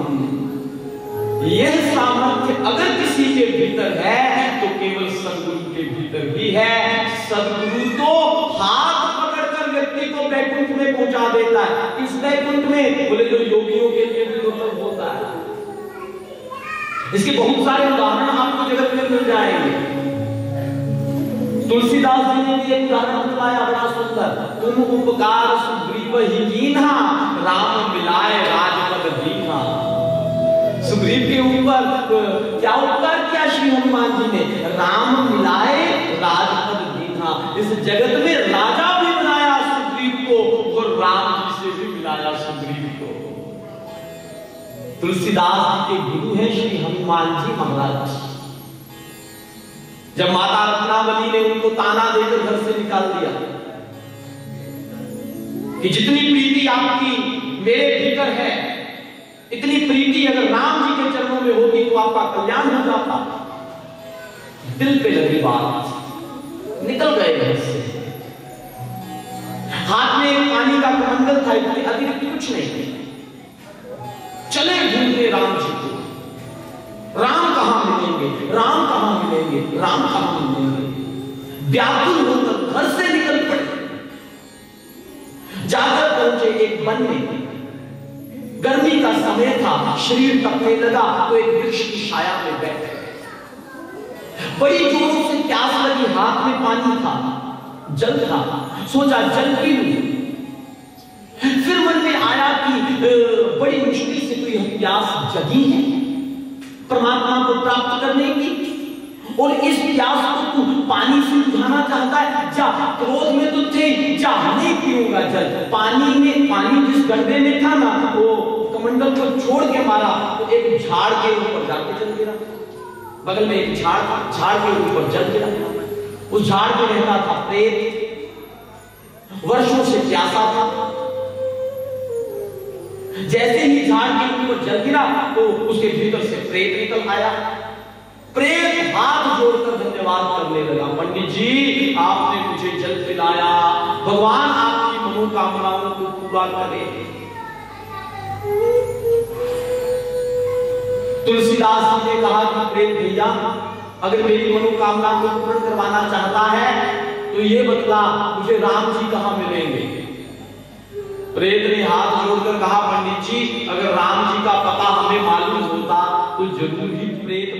यह सामर्थ्य अगर किसी के भीतर है तो केवल सदगुरु के भीतर ही है। सदगुरु तो हाथ पकड़कर व्यक्ति को वैकुंठ में पहुंचा देता है। इस वैकुंठ में बोले जो योगियों के लिए दुर्लभ होता है। इसके बहुत सारे उदाहरण आपको जगत में मिल जाएंगे। तुलसीदास जी ने भी एक उदाहरण बताया बड़ा सुंदर, तुम उपकार सुग्रीव ही कीन्हा, राम मिलाए राजपद दीन्हा। सुग्रीव के ऊपर क्या उपकार किया श्री हनुमान जी ने? राम मिलाए राजपद दीन्हा। इस जगत में राजा भी बनाया सुग्रीव को और राम जी से भी मिलाया सुग्रीव को। तुलसीदास जी के गुरु हैं श्री हनुमान जी महाराज। जब माता रत्नावली ने उनको ताना देकर घर से निकाल दिया कि जितनी प्रीति आपकी मेरे भीतर है, इतनी प्रीति अगर राम जी के चरणों में होगी तो आपका कल्याण हो जाता। दिल पे लगी बात, निकल गए घर से। हाथ में एक पानी का कमंडल था, इतने अतिरिक्त कुछ नहीं। चले ढूंढने राम जी को, राम कहां मिलेंगे, राम कहां मिलेंगे, राम कहां मिलेंगे। व्याकुल होकर घर से निकल पड़े। जाकर पहुंचे एक वन में। गर्मी का समय था, शरीर तपने लगा तो एक वृक्ष की छाया में बैठे। बड़ी जोरों से प्यास लगी, हाथ में पानी था, जल था, सोचा जल पी लूं। फिर मन में आया कि बड़ी मुश्किल से तो यह प्यास जगी है परमात्मा को प्राप्त करने की, और इस प्यास को तू पानी से बुझाना चाहता है। जा, क्रोध में तो थे, जा नहीं पीऊंगा जल। पानी में, पानी जिस गड्ढे में था ना, वो कमंडल को छोड़ के मारा तो एक झाड़ के ऊपर जाके जल गिरा। बगल में एक झाड़ था, झाड़ के ऊपर जल गिरा। उस झाड़ पे रहता था प्रेत, वर्षों से प्यासा था। जैसे ही झाड़ के ऊपर जल गिरा तो उसके भीतर से प्रेत निकल आया। प्रेत हाथ जोड़कर धन्यवाद करने लगा, पंडित जी आपने मुझे जल पिलाया, भगवान आपकी मनोकामनाओं को पूरा करे। तुलसीदास जी ने कहा कि प्रेत भैया अगर मेरी मनोकामना को पूर्ण करवाना चाहता है तो ये बतला मुझे राम जी कहां मिलेंगे। प्रेत ने हाथ जोड़कर कहा, पंडित जी अगर राम जी का पता हमें मालूम होता तो जरूर ही प्रेत